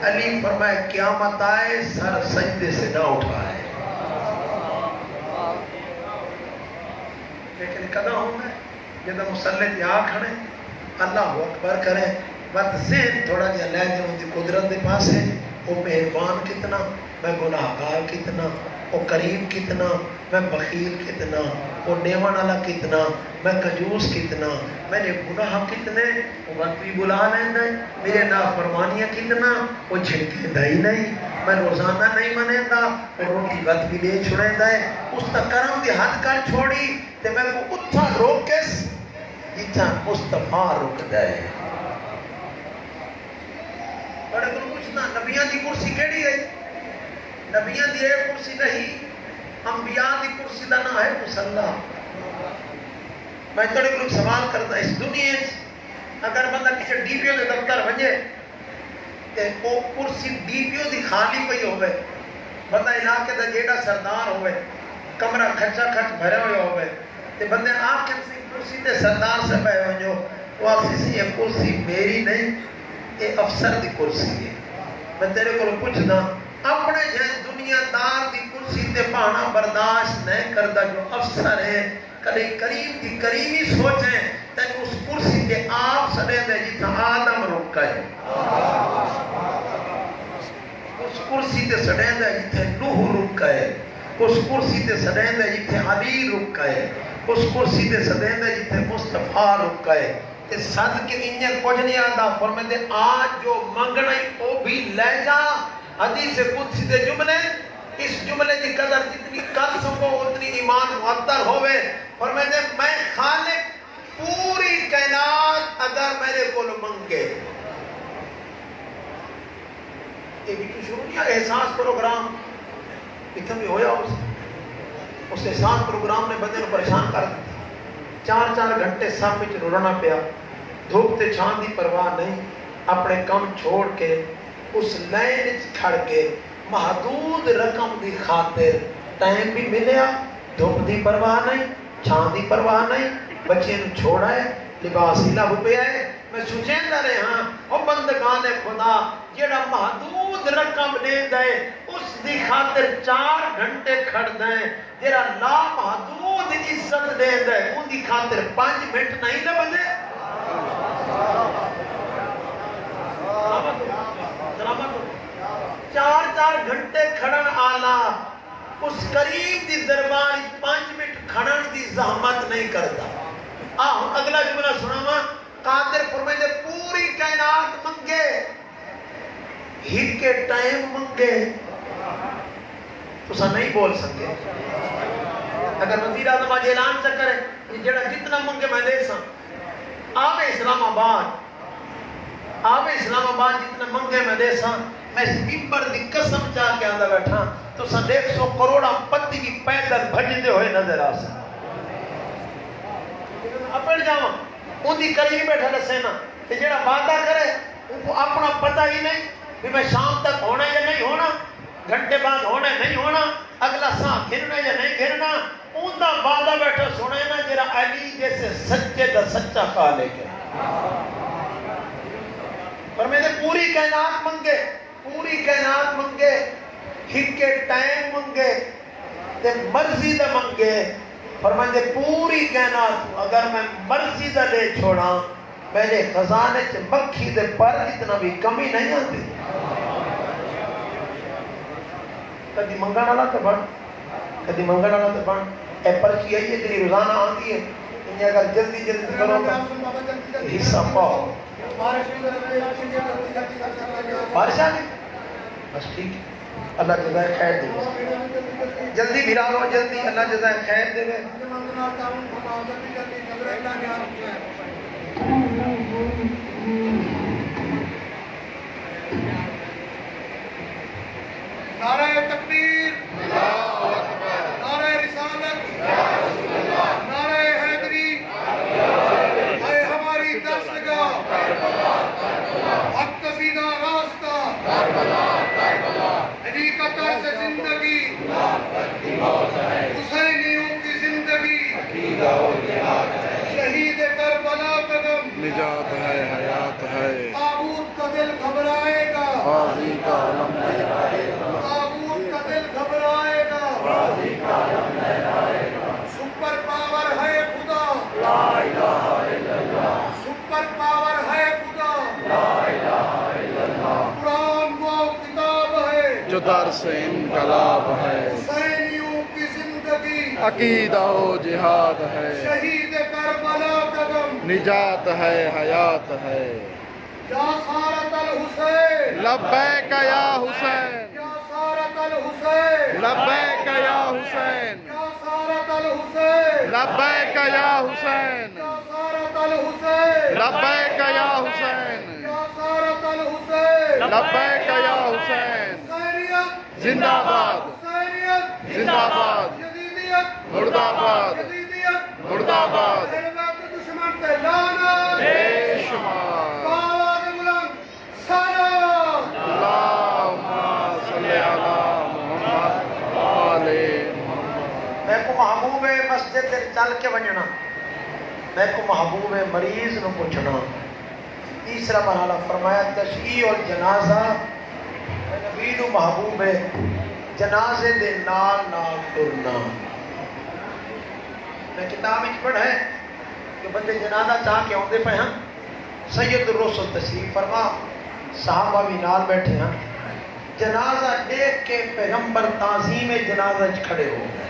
علی فرمائے قیامت آئے سر سجدے سے نہ اٹھائے۔ لیکن کدہ ہوگا جدہ مسلط یا کھڑے اللہ اکبر کرے بات ذہن تھوڑا جا لے جائے ان کی قدرت دے پاس ہے، وہ مہربان کتنا، میں گناہگار کتنا، وہ کریم کتنا، میں بخیل کتنا، وہ نیوان والا کتنا، میں کنجوس کتنا، میں نے گناہ کتنے، وہ وقت بھی بلا لینا ہے، میرے نافرمانیاں کتنا، وہ چھڑکے دا ہی نہیں، میں روزانہ نہیں منے دا، وہ روٹی وقت بھی لے چھوڑے دا ہے، اس تا کرم دی حد کر چھوڑی تے میں کو اتھا روکس جتھا مصطفیٰ رک دائے۔ بڑے کو پوچھنا نبیاں دی کرسی کیڑی گئی؟ نبیاں دی ایک کرسی نہیں، انبیاء دی کرسی دا نہ ہے مصلی۔ میں تھوڑے کو سوال کرتا اس دنیا اگر بندہ کسی ڈی پی او دے دفتر ونجے تے وہ کرسی ڈی پی او دی خالی پئی ہوئے، بندہ علاقے دا جیڑا سردار ہوئے، کمرہ کھچا کھچ بھرے ہوئے ہوئے تے بندے آپ کسی کرسی تے سردار سے پہ ونجو وہ آپ سے یہ کرسی میری نہیں، یہ افسر دی کرسی ہے۔ میں تیرے کو پوچھنا اپنے جہاں دنیا دار دی کرسی تے بہانا برداشت نہیں کردا جو افسر ہے کدے کریم دی کریمی سوچیں تین اس کرسی تے آپ سڑے دے جتنا آدم رکا ہے اس کرسی تے سڑے دے جتنے نوح رکا ہے اس کرسی تے سڑے دے جتنے علی رکا ہے اس کرسی تے سڑے دے جتنے مصطفیٰ رکا ہے تے صد کے انجل کچھ نہیں آدھا فرمائے دے آج جو منگنا ہی وہ بھی لے جا حدیث قدسی دے جملے اس جملے کی قدر جتنی کر سکو اتنی ایمان معطر ہوئے فرمائے دے میں خالق پوری کائنات اگر میرے کو منگے یہ بھی تو شروع نہیں ہے احساس پروگرام اتنا بھی ہویا اس احساس پروگرام نے بندے کو پریشان کر دیا 4 گھنٹے سب میں رولنا پیا دھوپ تے چھان دی پرواہ نہیں اپنے کم چھوڑ کے اس لائن کھڑ کے محدود رقم دی خاطر ٹائم بھی ملیا دھوپ دی پرواہ نہیں چھان دی پرواہ نہیں بچے نے چھوڑا ہے لباس ہی لب پہ ہے میں سوچیندہ رہے ہاں وہ بندگان خدا جیڑا محدود رقم لے دے اس دی خاطر 4 گھنٹے کھڑ دیں جیڑا لا محدود عزت لے دے ان دی خاطر 5 منٹ نہیں لے بندے 4 گھنٹے کھڑن آلا اس قریب دی دربار 5 منٹ کھڑن دی زحمت نہیں کرتا اگلا جملہ سناوا قادر فرمائے دے پوری کائنات منگے ہی کے ٹائم منگے تو سا نہیں بول سکتے اگر وزیر اعظم آج اعلان سے کرے کہ جڑا جتنا منگے میں دے سا آب اسلام آباد جتنا منگے میں دے سا میں اس ممبر دی قسم چاہ کے آندہ بیٹھا تو سا 150 کروڑا پتی کی پیدل بھجتے ہوئے نظر آ سا اپڑ جاؤں ان دی قریب بیٹھا لسینا کہ جڑا وعدہ کرے ان کو اپنا پتہ ہی نہیں کہ میں شام تک ہونا یا نہیں ہونا گھنٹے بعد ہونا نہیں ہونا اگلا ساتھ گھرنا یا نہیں گھرنا ان دا وعدہ بیٹھا سنے نا جڑا علی جیسے سچے دا سچا خالق ہے پر میں نے پوری کائنات منگے ہکے ٹائم منگے تے مرضی دا منگے فرمائے پوری کائنات اگر میں مرضی دا لے چھوڑا میرے خزانے چ مکھی دے پر اتنا بھی کمی نہیں آتی کدی منگن والا تے بن اے پرچی آئی ہے جنہی روزانہ آتی ہے انہیں اگر جلدی کرو تو حصہ پاؤ بارش آ گئی بس ٹھیک ہے اللہ جزائے خیر دے جلدی بھیرا لو جلدی اللہ جزائے خیر دے نعرہ تکبیر نعرہ رسالت نعرہ حیدری اے ہماری دستگاہ حق کا سیدھا راستہ علی کا طرز زندگی حسینیوں کی زندگی شہید کربلا قدم نجات ہے حیات ہے تابوت کا دل گھبرائے گا غازی کا علم لہرائے گا تابوت کا دل گھبرائے گا غازی کا علم لہرائے گا سپر پاور ہے خدا لا الہ الا اللہ سپر پاور ہے خدا لا الہ الا اللہ قرآن وہ کتاب ہے جو درس انقلاب ہے حسینیوں کی زندگی عقیدہ و جہاد ہے شہید کربلا قدم نجات ہے حیات ہے یا سارت الحسین لبیک یا حسین یا سارت الحسین لبیک یا حسین یا سارت الحسین لبیک یا حسین یا سارت الحسین لبیک یا حسین یا سارت الحسین لبیک یا حسین حسینیت زندہ باد حسینیت زندہ باد یزیدیت مردہ آباد یزیدیت مردہ آباد اہل بیت دشمن پہ لعنت بے شمار باواد بلند سلام اللہم صلی علی محمد آل محمد میں کو محبوب مسجد چل کے ونجنا میں کو محبوب مریض نو پوچھنا تیسرا مرحلہ فرمایا تشیع اور جنازہ نبی نو محبوب جنازے دے نال نال ٹرنا. میں کتاب وچ پڑھا ہے کہ بندے جنازہ چاہ کے آتے پے ہیں. سید الرسل تشریف فرما صحابہ بھی نال بیٹھے ہیں. جنازہ دیکھ کے پیغمبر تعظیم جنازہ کھڑے ہو گئے.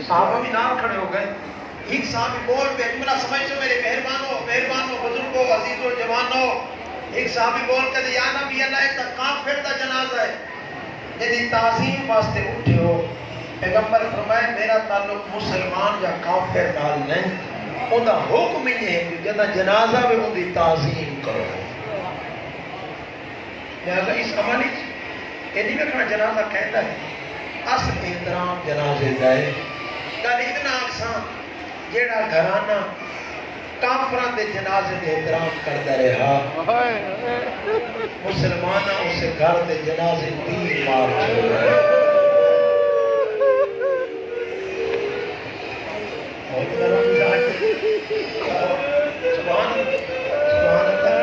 صحابہ بھی نال کھڑے ہو گئے. ایک صحابی بول پہ جملہ سمجھو میرے مہربانوں بزرگوں عزیزوں جوانوں. ایک صحابی بول کے یا نبی اللہ ایک کافر دا جنازہ ہے جدی تعظیم واسطے اٹھے ہو. پیغمبر فرمائے میرا تعلق مسلمان یا کافر نال نہیں. اوندا حکم ہی ہے کہ جدا جنازہ میں اون دی تعظیم کرو. لہذا اس عمل وچ یہ نہیں ویکھنا جنازہ کہندا ہے اصل احترام جنازے دا ہے. گل اتنا آسان جیڑا گھرانہ کافراں دے جنازے دے احترام کردا رہا مسلمان اس گھر دے جنازے تیر مار چھوڑے. سبحان اللہ.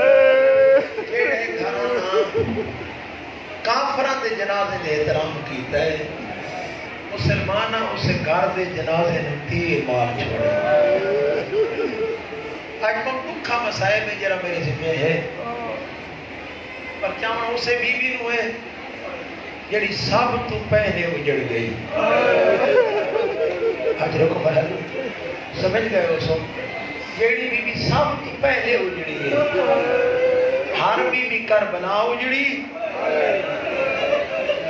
جیڑے گھرانہ کافراں دے جنازے دے احترام کیتا ہے مسلمان اس گھر دے جنازے نے تیر مار چھوڑے. آج کو دکھا مسائل میں جرا میرے ذمہ ہے پر چاہاں اسے بی بی ہوئے جڑی سب تو پہلے اجڑ گئی. حجر کو بہل سمجھ گئے ہو سو جڑی بی بی سب تو پہلے اجڑی ہے. ہر بی بی کربلا اجڑی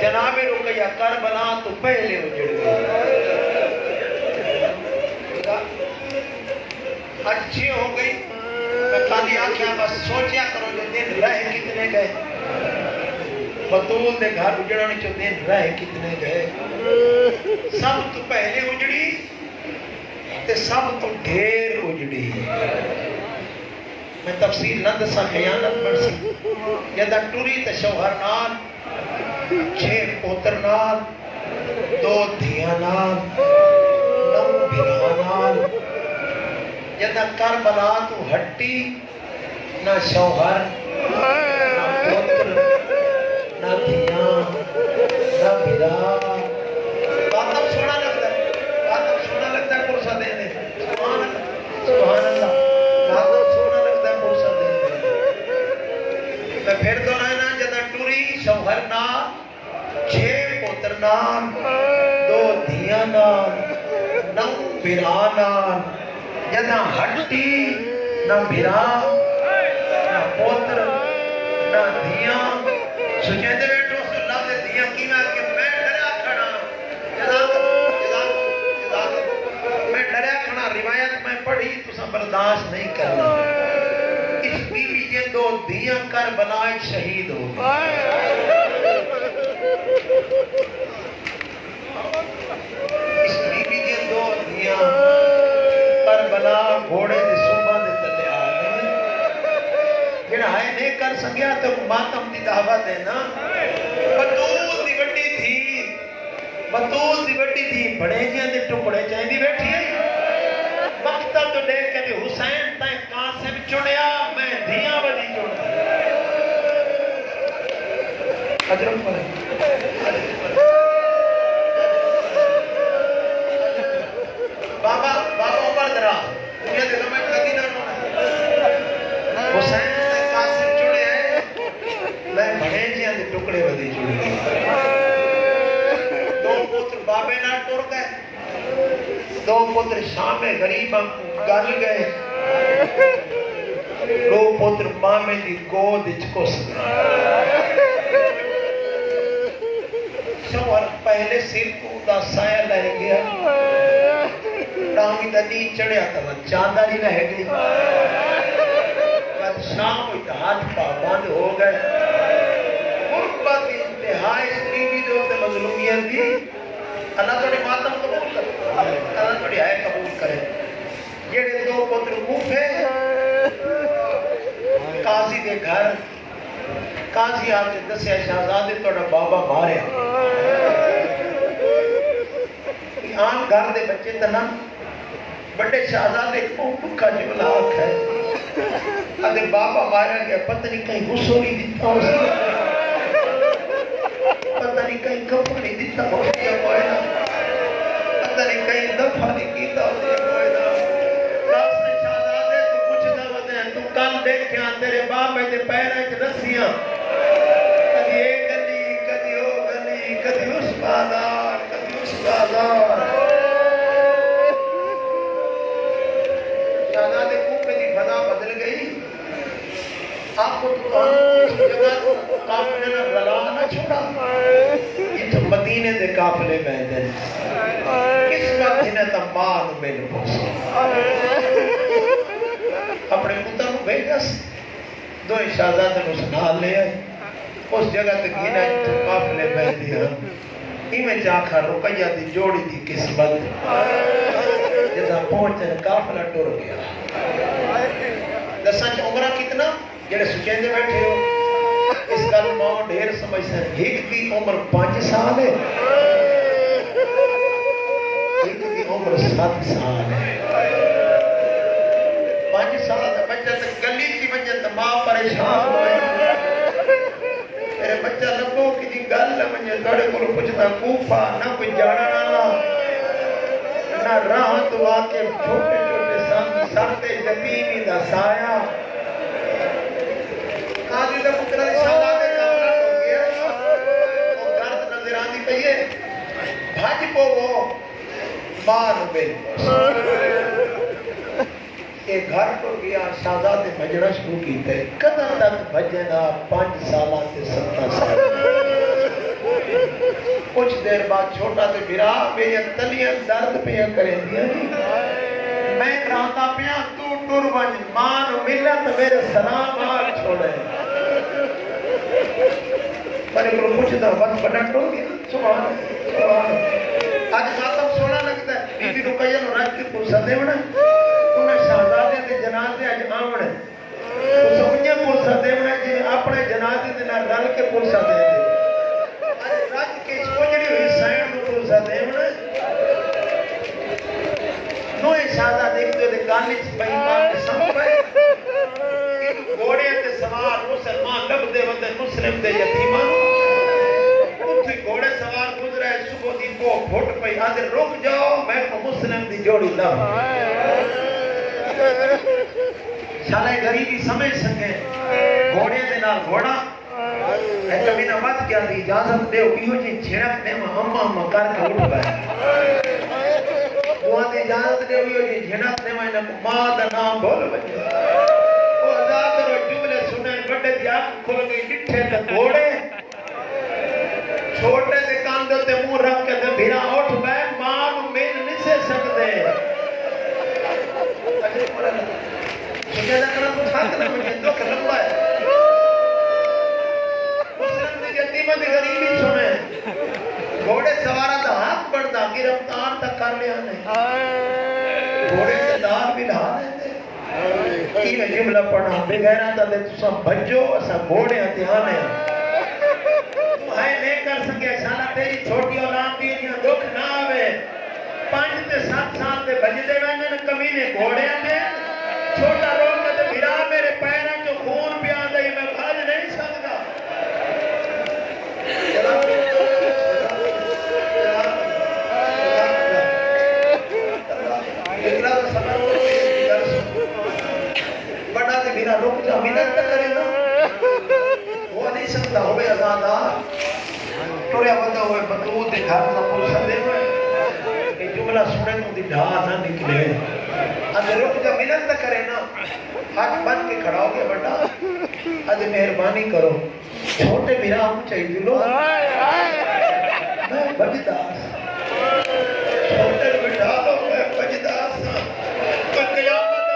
جناب رقیہ کربلا تو پہلے اجڑ گئی. اچھی ہو گئی. میں خالی آنکھیں بس سوچیا کرو جو دن رہ کتنے گئے. بطول دے گھر اجڑنے جو دن رہ کتنے گئے. سب تو پہلے اجڑی تے سب تو ڈھیر اجڑی. میں تفصیل نہ دسا خیانت بڑھ سی. جدا ٹوری تے شوہر نال 6 پوتر نال 2 دھیاں نال 9 بیراں نال. جدا کربلا تو ہٹی نہ شوہر نہ پوتر نہ دھیاں نہ بیرا. باتم سونا لگتا ہے پرسہ دے دے. سبحان اللہ. باتم سونا لگتا ہے پرسہ دے دے. میں پھر دہرانا جدا ٹوری شوہر نال 6 پوتر نال 2 دھیاں نال 9 بیرا نال. جدا ہٹی نہ بیرا نہ پوتر نہ دھیاں. سجے دے بیٹھو اللہ دے دھیاں کی میں کہ میں ڈریا کھڑا. میں ڈریا کھڑا. روایت میں پڑھی تساں برداشت نہیں کرنا. اس بیوی کے 2 دھیاں کربلا شہید ہو گئی. اس بیوی کے 2 دھیاں کربلا گھوڑے دے صوبہ دے تلے آ گئے. جڑا ہے نہیں کر سکیا تو ماتم دی دعوت ہے نا. بطول دی وڈی تھی بڑے جیاں دے ٹکڑے چاہیں دی بیٹھی ہے. مقتل تو دیکھ کے بھی حسین تائیں قاسم چڑیا میں دھیاں بدی چڑ دی. حضرت پر بابا عمر درا یہ دل میں کدی نہ ہونا. حسین تائیں قاسم چڑیا ہے میں بڑے جیاں دے ٹکڑے بدی چڑ دی. 2 پتر بابے نہ ٹر گئے. 2 پتر شام غریباں گل گئے. 2 پتر مامے دی گود وچ کس گئے. شوہر پہلے سر تو دا سایہ لے گیا. ڈانگی دا نیچ چڑھیا تھا چانداری رہ گئی. بعد شام ہوئی ہاتھ پا بند ہو گئے. غربت انتہائی بیوی دے ہوتے مظلومیت دی. اللہ توڑی ماتم قبول کرے. اللہ توڑی آئے قبول کرے. یہ 2 پتر کوفے قاضی دے گھر. قاضی آتے دسیا شہزادے توڑا بابا ماریا. آن گھر دے بچے تنا بڑے شہزادے کو بکھا جملاک ہے. اگر بابا ماریا گیا پتہ نہیں کہیں غصو نہیں دیتا ہو. پتہ نہیں کیتا ہو گیا کوئی نہ پتہ نہیں کئی دفعہ نہیں کیتا ہو گیا کوئی نہ رب سے شہزادے تو کچھ نہ بدے تو کل دیکھیاں تیرے باپ میں تے پیریں چ رسیاں کدی یہ گلی کدی وہ گلی کدی اس بازار کدی اس بازار شہزادے کوپے دی فضا بدل گئی آپ کو تو اس جگہ قافلے میں رلا نہ چھوڑا یہ تو مدینے دے قافلے میں دن کس وقت انہیں تمام مل پہنچا اپنے پتر کو بھیجا دو شہزادے نے اس نال لے آئے اس جگہ تک گینا تو قافلے میں دیا میں چاکھا رقیہ دی جوڑی دی قسمت جیسا پہنچے قافلہ ٹور گیا دسانچ عمرہ کتنا جڑے سکیندے بیٹھے ہو اس کا ماں ڈھیر سمجھتے ہیں ایک کی عمر 5 سال ہے ایک کی عمر 7 سال ہے 5 سال ہے بچہ تک گلی کی وجہ تو ماں پریشان ہوئے میرے بچہ لگو کی جی گل ہے مجھے گڑے کو پوچھتا کوفہ نہ کوئی جانا نہ راہ تو آکے چھوٹے چھوٹے سرتے یتیمی دا سایہ قاضی دا پترہ شہزادے کا پلٹ ہو گیا وہ گرد نظر آندی پہیے بھاج پو وہ مان بے ایک گھر پر گیا شہزادے بھجنا شروع کی تھے قدر تک بھجنا 5 سالہ سے 7 سال کچھ دیر بعد چھوٹا تے برا میری تلیاں درد پہ کریں دیا میں کراتا پیا تو ٹور بن مان ملت میرے سلام آر چھوڑے پر ایک لوگ پوچھتا وقت بڑا ٹور گیا سبحان آج خاتم سونا لگتا ہے بی بی رقیہ نو رج کی پرسہ دے بنا انہیں شہزادے دے جنازے آج آمنے تو سمجھے پرسہ دے بنا جی اپنے جنازے دے نہ ڈال کے پرسہ دے دے آج رج کے چھوڑی ہوئی سائن نو پرسہ دے بنا نوے شہزادے دیکھ دے گالی چھ بہی مان کے سمجھ پائے گھوڑے تے سوار مسلمان لب دے وندے مسلم دے یتیمان اتھی گھوڑے سوار گزرے صبح دی کو پھٹ پئی آدھے رک جاؤ میں کو مسلم دی جوڑی نہ شالے غریبی سمجھ سکے گھوڑے دے نال گھوڑا ہے کبھی نہ مت کیا دی اجازت دے ہوئی جی چھڑک دے اما کر کے اٹھ گئے وہاں دی اجازت دے ہوئی جی چھڑک دے میں ماں دا نام بول بچے وہ آزاد رو جملے سنیں بڑے دی آنکھ کھل گئی ڈٹھے تے گھوڑے چھوٹے دے کاندے تے منہ رکھ کے تے بھیرا اٹھ بے ماں نو مل نہیں سے سکتے سجدہ کرنا تو تھاک نہ مجھے دکھ لمبا ہے مسلم دی یتیمہ دی غریبی سنے گھوڑے سوارا دا ہاتھ بڑھتا گرفتار تک کر لیا نہیں گھوڑے سے دار بھی لہا دیتے یہ جملہ پڑھنا بغیرہ تا دے تو سب بھجو اسا گھوڑے ہتھیانے تو ہے لے کر سکے شالا تیری چھوٹی اولاد دی انہیں دکھ نہ آوے 5 تے 7 سال دے بج دے وینے کمینے گھوڑے آتے چھوٹا روک تے بھرا میرے پیریں جو خون پیا دے میں بھاج نہیں سکتا اقرا تو سمجھ بڑا تے بھرا روک جا منت کرے نا وہ نہیں سکتا ہوئے ازادار ٹوریا بندہ ہوئے بطرود دے گھر کا پرسہ دے ہوئے کہ جملہ سنے تو دی ڈھا نہ نکلے اگر رک جا منت کرے نا ہاتھ بن کے کھڑا ہو گیا بڑا اگر مہربانی کرو چھوٹے میرا ہم چاہیے دلو میں بجداس چھوٹے بٹھا لو میں بجداس کوئی قیامت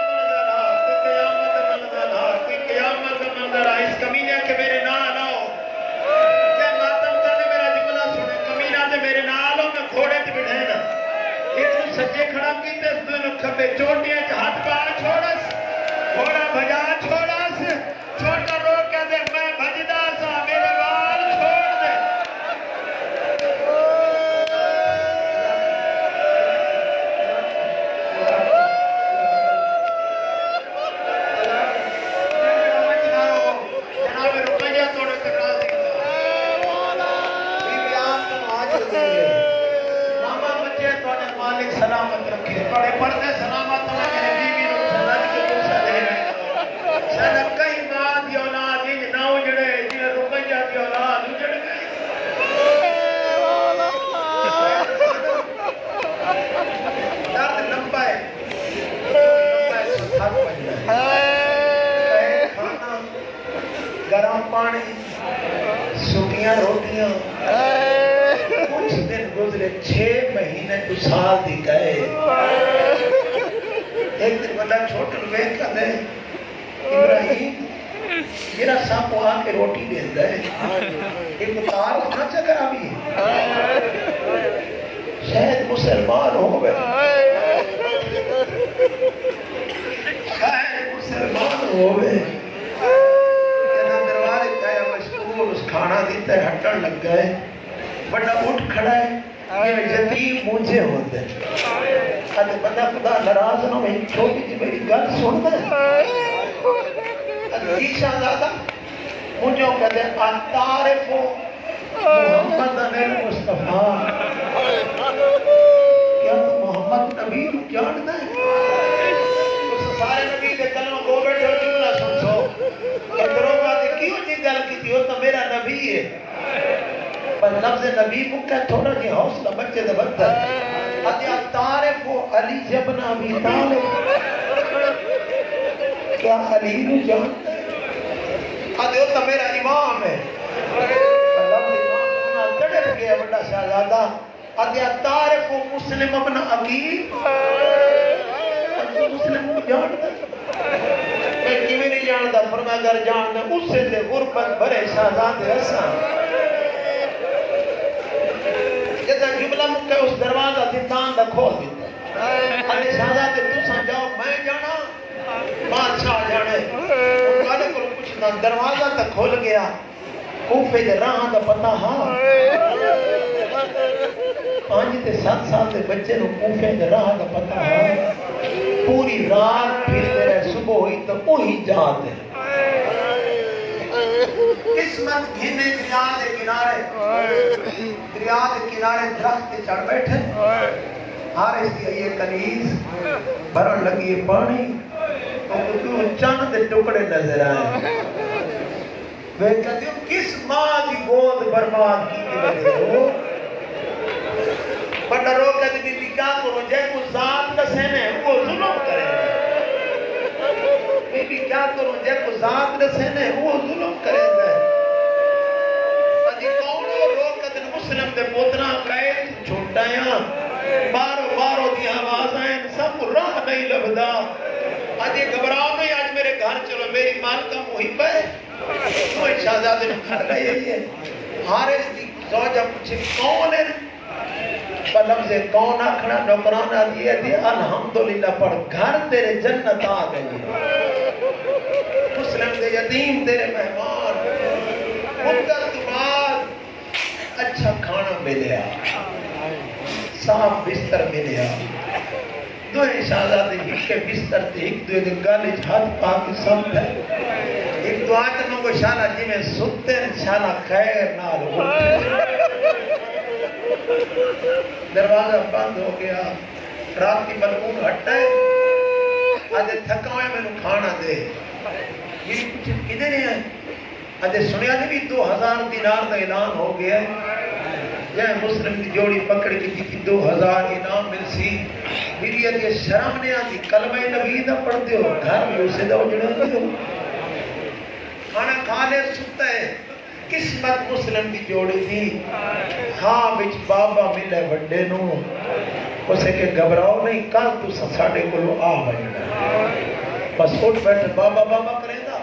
منظر کوئی قیامت منظر اس کمینے کے میرے نال آؤ جے ماتم کرنے میرا جملہ سنے کمینہ دے میرے نال آؤ میں گھوڑے تے بٹھے نا ایک سجے کھڑا کی تے دونوں کھبے چوٹیاں چ ہاتھ پا چھوڑس گھوڑا بھجا چھوڑس چھوٹا رو کے دے میں بھجدا سا میرے وال چھوڑ دے جناب رقیہ توڑے ٹکرا دی سلامت رکھے بڑے پردے سلامت ہوئے میرے بیوی نو سنج کے پوچھا دے رہے سنج کئی ماں دی اولاد انج نہ اجڑے جنہیں رقیہ دی اولاد اجڑ گئی درد لمبا ہے ساتھ بجنا ہے کھانا گرم پانی سکیاں روٹیاں کچھ دن گزرے 6 مہینے تو سال دی گئے ایک دن بندہ چھوٹا لوے کہتے ابراہیم میرا سانپ آ کے روٹی دے گئے ایک تار اٹھا چکر آبی شاید مسلمان ہو گئے شاید مسلمان ہو گئے اس کھانا دیتا ہے ہٹن لگ گئے بڑا اٹھ کھڑا ہے یہ یتیم مجھے ہوتے ہیں ادھے بندہ خدا نراز نہ ہوئی چھوٹی جی میری گل سن دے ادھے شہزادہ مجھے کہتے ہیں اتعارف محمد المصطفیٰ کیا تو محمد نبی جانتا ہے اس سارے نبی دے کلمہ کو بیٹھے جملہ سن کہ دروگا دے کیوں جی گل کی تھی وہ تو میرا نبی ہے پر لفظ نبی مکہ تھوڑا جی حوصلہ بچے دے بکتا ہے ادھے اتعارف علی جبن ابی طالب کیا علی نے جانتا ہے ادھے وہ تو میرا امام ہے پر لفظ امام سنا تڑپ گیا بڑا شہزادہ ادھے اتعارف مسلم ابن عقیل مسلم کو جانتا میں کیویں نہیں جانتا فرمایا اگر جاننا اس سے دے غربت بھرے شہزادے حسن جیسا جملہ مکہ اس دروازہ دیتان دا کھول دیتا ارے شہزادے تُساں جاؤ میں جانا بادشاہ جانے کالے کو پوچھنا دروازہ تک کھول گیا کوفے دے راہ دا پتہ ہاں 5 تے 7 سال دے بچے نو کوفے دے راہ دا پتہ ہاں پوری رات پھرتے رہے صبح ہوئی تو وہی جات ہے قسمت گھنے دریا دے کنارے درخت چڑھ بیٹھے حارث دی یہ کنیز بھرن لگی پانی اور چند دے ٹکڑے نظر آئے وہ کہتے ہو کس ماں دی گود برباد کی بنے ہو بڑا رو کہتے بی کیا کرو جائے کو ذات نسینے وہ ظلم کرے بی کیا کرو جائے کو ذات نسینے وہ ظلم کرے اجی کونو رو کہتے مسلم دے پوتنا قید چھوٹایاں بارو دی آوازیں سب راہ نہیں لبدا اجی گھبراؤ نہیں آج میرے گھر چلو میری مال کا محب ہے کوئی شہزادے میں گھر گئی ہے حارث دی زوجہ پوچھے کون ہے پر لفظ کون آکھنا نوکرانہ دیئے دی الحمدللہ پڑھ گھر تیرے جنت آ گئی مسلم دے یتیم تیرے مہمان مدت بعد اچھا کھانا ملیا صاف بستر ملیا دوئے شہزادے ہی کے بستر تے ایک دوئے دے گالے ہاتھ پاک سب ہے ایک دعا تے میں کو شالا جی میں ستے شالا خیر نال دروازہ بند ہو گیا رات کی بلکون ہٹا ہے آدھے تھکا ہوئے میں نے کھانا دے یہ کچھ کدھر ہیں آدھے سنیا نے بھی 2000 دینار دا اعلان ہو گیا جائے مسلم کی جوڑی پکڑ کی تھی 2000 انعام مل سی میری یہ شرم نے آتی کلمہ نبی دا پڑھ دے ہو گھر میں اسے دا اجڑے دے ہو کھانا کھانے سکتا ہے قسمت مسلم کی جوڑی تھی ہاں بچ بابا ملے بڑے نو اسے کہ گھبراؤ نہیں کل تو ساڑھے کلو آ بھائینا بس اٹھ بیٹھے بابا بابا کریں دا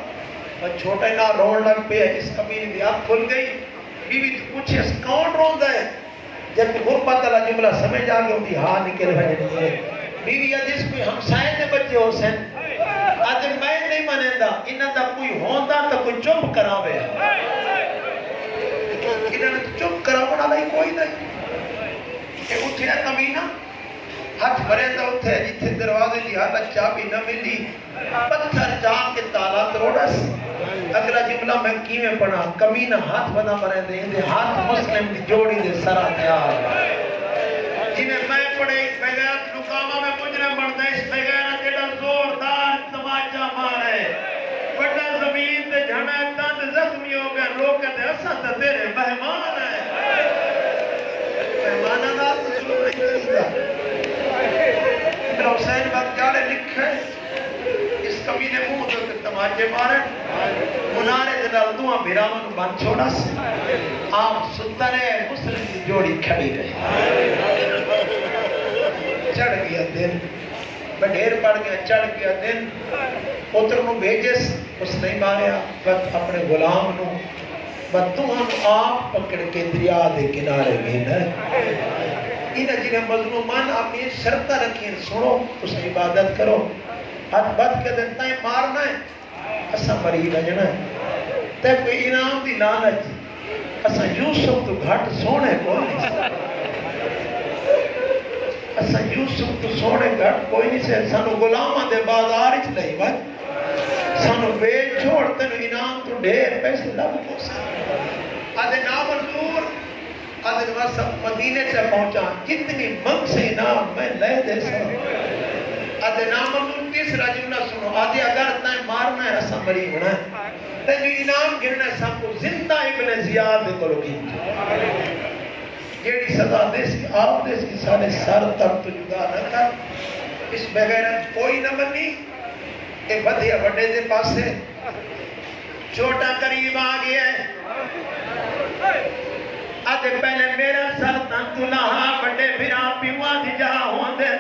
اور چھوٹا نہ رون لگ پہ اس کمینی دی آنکھ کھل گئی بیوی تو پوچھے اس کون رون دا ہے جب غربت اللہ جملہ سمجھ آگے ہوتی ہاں نکل بھجنی ہے بیوی جس کوئی ہمسائے نے بچے ہو سن آج میں نہیں مانیں دا انہاں دا کوئی ہوندا تو کوئی چپ کراوے انہاں نے چپ کراونا نہیں کوئی نہیں کہ اٹھیا کمینہ ہاتھ بھرے دا اٹھے جتھے دروازے دی حالت چابی نہ ملی پتھر جام کے تالا تروڑس اگلا جملہ میں کیویں پڑھا کمینہ ہاتھ بنا مرے دے ہاتھ مسلم دی جوڑی دے سرا تیار جنہیں میں پڑے اس بغیر لکاما میں مجرم بڑھتا ہے اس بغیر جڑا زوردار تماچا مارے بڑا زمین تے جھڑا تند زخمی ہو گئے روک تے اساں تے تیرے مہمان ہے مہماناں دا تصور نہیں کریدا حسین بختیار لکھے اس کمی نے منہ تے تماچے مارے منارے دے نال دعا بھراواں نو بن چھوڑا سی آپ سترے مسلم کی جوڑی کھڑی رہی چڑھ گیا دن بڈھیر پڑ گیا چڑھ گیا دن پتر نو بھیجس اس نہیں ماریا بس اپنے غلام نو بتوہن آپ پکڑ کے دریا دے کنارے گھینا انہیں جنہیں مظلومان اپنی شرطہ رکھیں سنو اس عبادت کرو حد بد کے دن تائیں مارنا ہے اسا مری بجنا ہے تے کوئی انعام دی لالچ اسا یوسف تو گھٹ سونے کو نہیں اسا یوسف تو سونے گھٹ کوئی نہیں سے سانو غلامہ دے بازار اچ لئی بات سانو بیچ چھوڑ تنو انعام تو ڈھیر پیسے لب کو سا آدھے نامنظور آدھے واسب مدینے سے پہنچا کتنی منگ سے انعام میں لے دے سا آدھے نامنظور تیسرا جملہ سنو آدھے اگر تائیں مارنا ہے اسا مری ہونا ہے تے جو انعام گرنا ہے سب کو زندہ ابن زیاد کو لگی جیڑی صدا دے سی آپ دے سی سارے سر تک تو جدا نہ کر اس بغیرت کوئی نہ منی ایک بدھیا بڑے دے پاسے چھوٹا قریب آ گیا ہے آدھے پہلے میرا سر تک تو لہا بڑے پھر آپ پیوا دی جا ہوں دے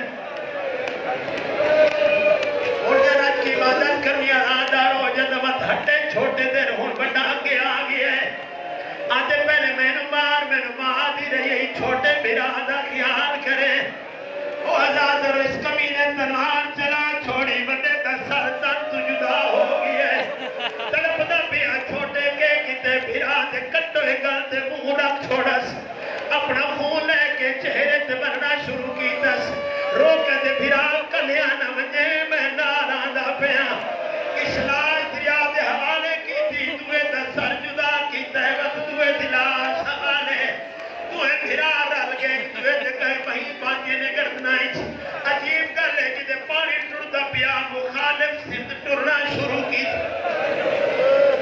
اور جنت کی عبادت کرنی آدھار ہو جنت ہٹے چھوٹے دیر ہون بڑا آگے آگے ہے آدھے پہلے میں نمار دی رہی چھوٹے برادہ خیال کرے وہ آزاد اور اس کمینے تنہار چلا چھوڑی بڑے کا سر تن تو جدا ہو گیا تڑپ دا پیا چھوٹے کے کتے برادے کٹو گل دے منہ رکھ چھوڑس اپنا خون لے کے چہرے تے بننا شروع کی دس روک دے بھرال کلیا نہ مجھے میں ناران دا پیا اسلاج دریا دے حوالے کی تھی دوے دا سر جدا کی تیوت دوے دلاش حوالے دوے بھرال ڈال گئے دوے دے کہیں بہی پانچے نے گردنائی عجیب کر لے جدے پانی ٹردا پیا مخالف سندھ ٹرنا شروع کی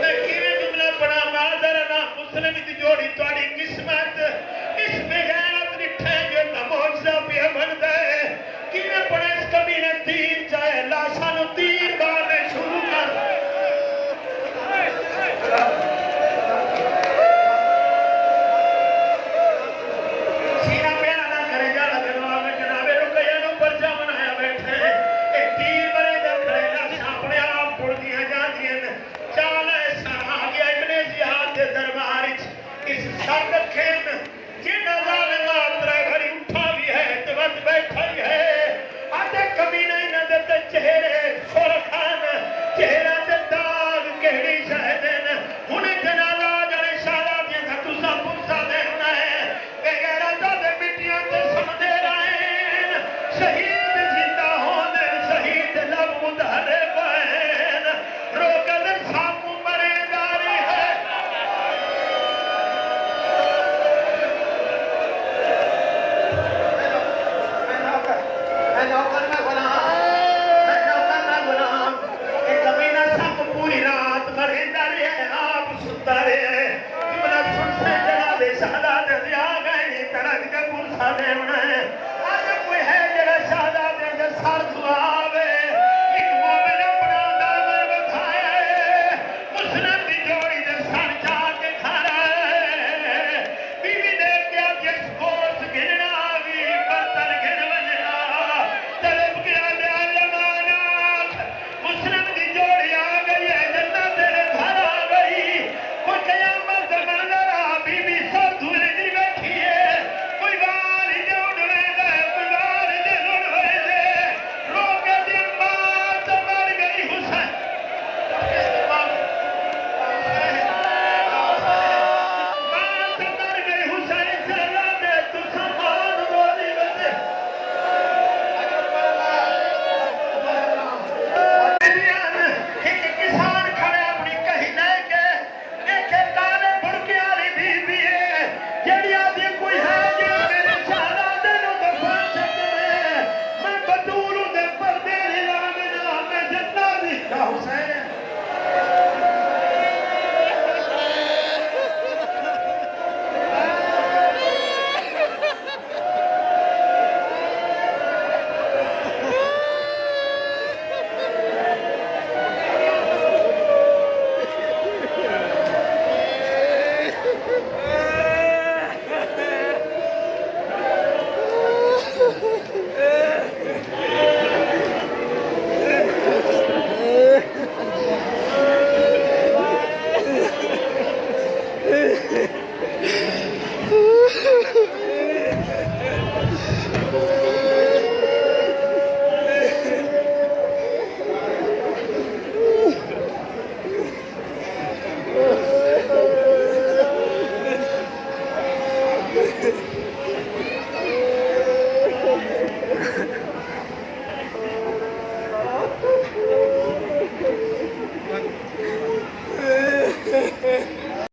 میں کیویں جملہ پڑا بادر نا مسلم دی جوڑی توڑی قسمت اس بغیرت نٹھے جو تموجزہ پیا بن گئے کیویں پڑا اس کمینے تیر چاہے لاشا نو تیر بارے شروع کر سینہ پیرا نہ کرے جالا جنواب میں جنابے رکیہ نو پرچہ منایا بیٹھے ایک تیر برے دا کھڑے لاشا اپنے آپ پڑ دیا جا دیا چال ایسا آگیا ابن زیاد دے دربار اس سر رکھیں جنہ ظالم آترہ گھری اٹھا بھی ہے توت بیٹھا ہی ہے آدھے کمینہ ہی نہ دیتے چہرے سورخان چہرہ سے داغ کہڑی شاہدین انہیں جنازہ جڑے شاہدہ دیا تھا تو سب پرسا دینا ہے بغیرہ دادے مٹیاں تے سمدے رائیں شہید زندہ ہونے شہید لب مدھرے بہن روکل سامو مرے داری ہے میں نوکر میں غلام ایک کمینہ سب پوری رات مرے داری ہے آپ ستا رہے ہیں کہ بنا سن سے جناب شہدہ دیا گئے ترک کے پرسا دینا ہے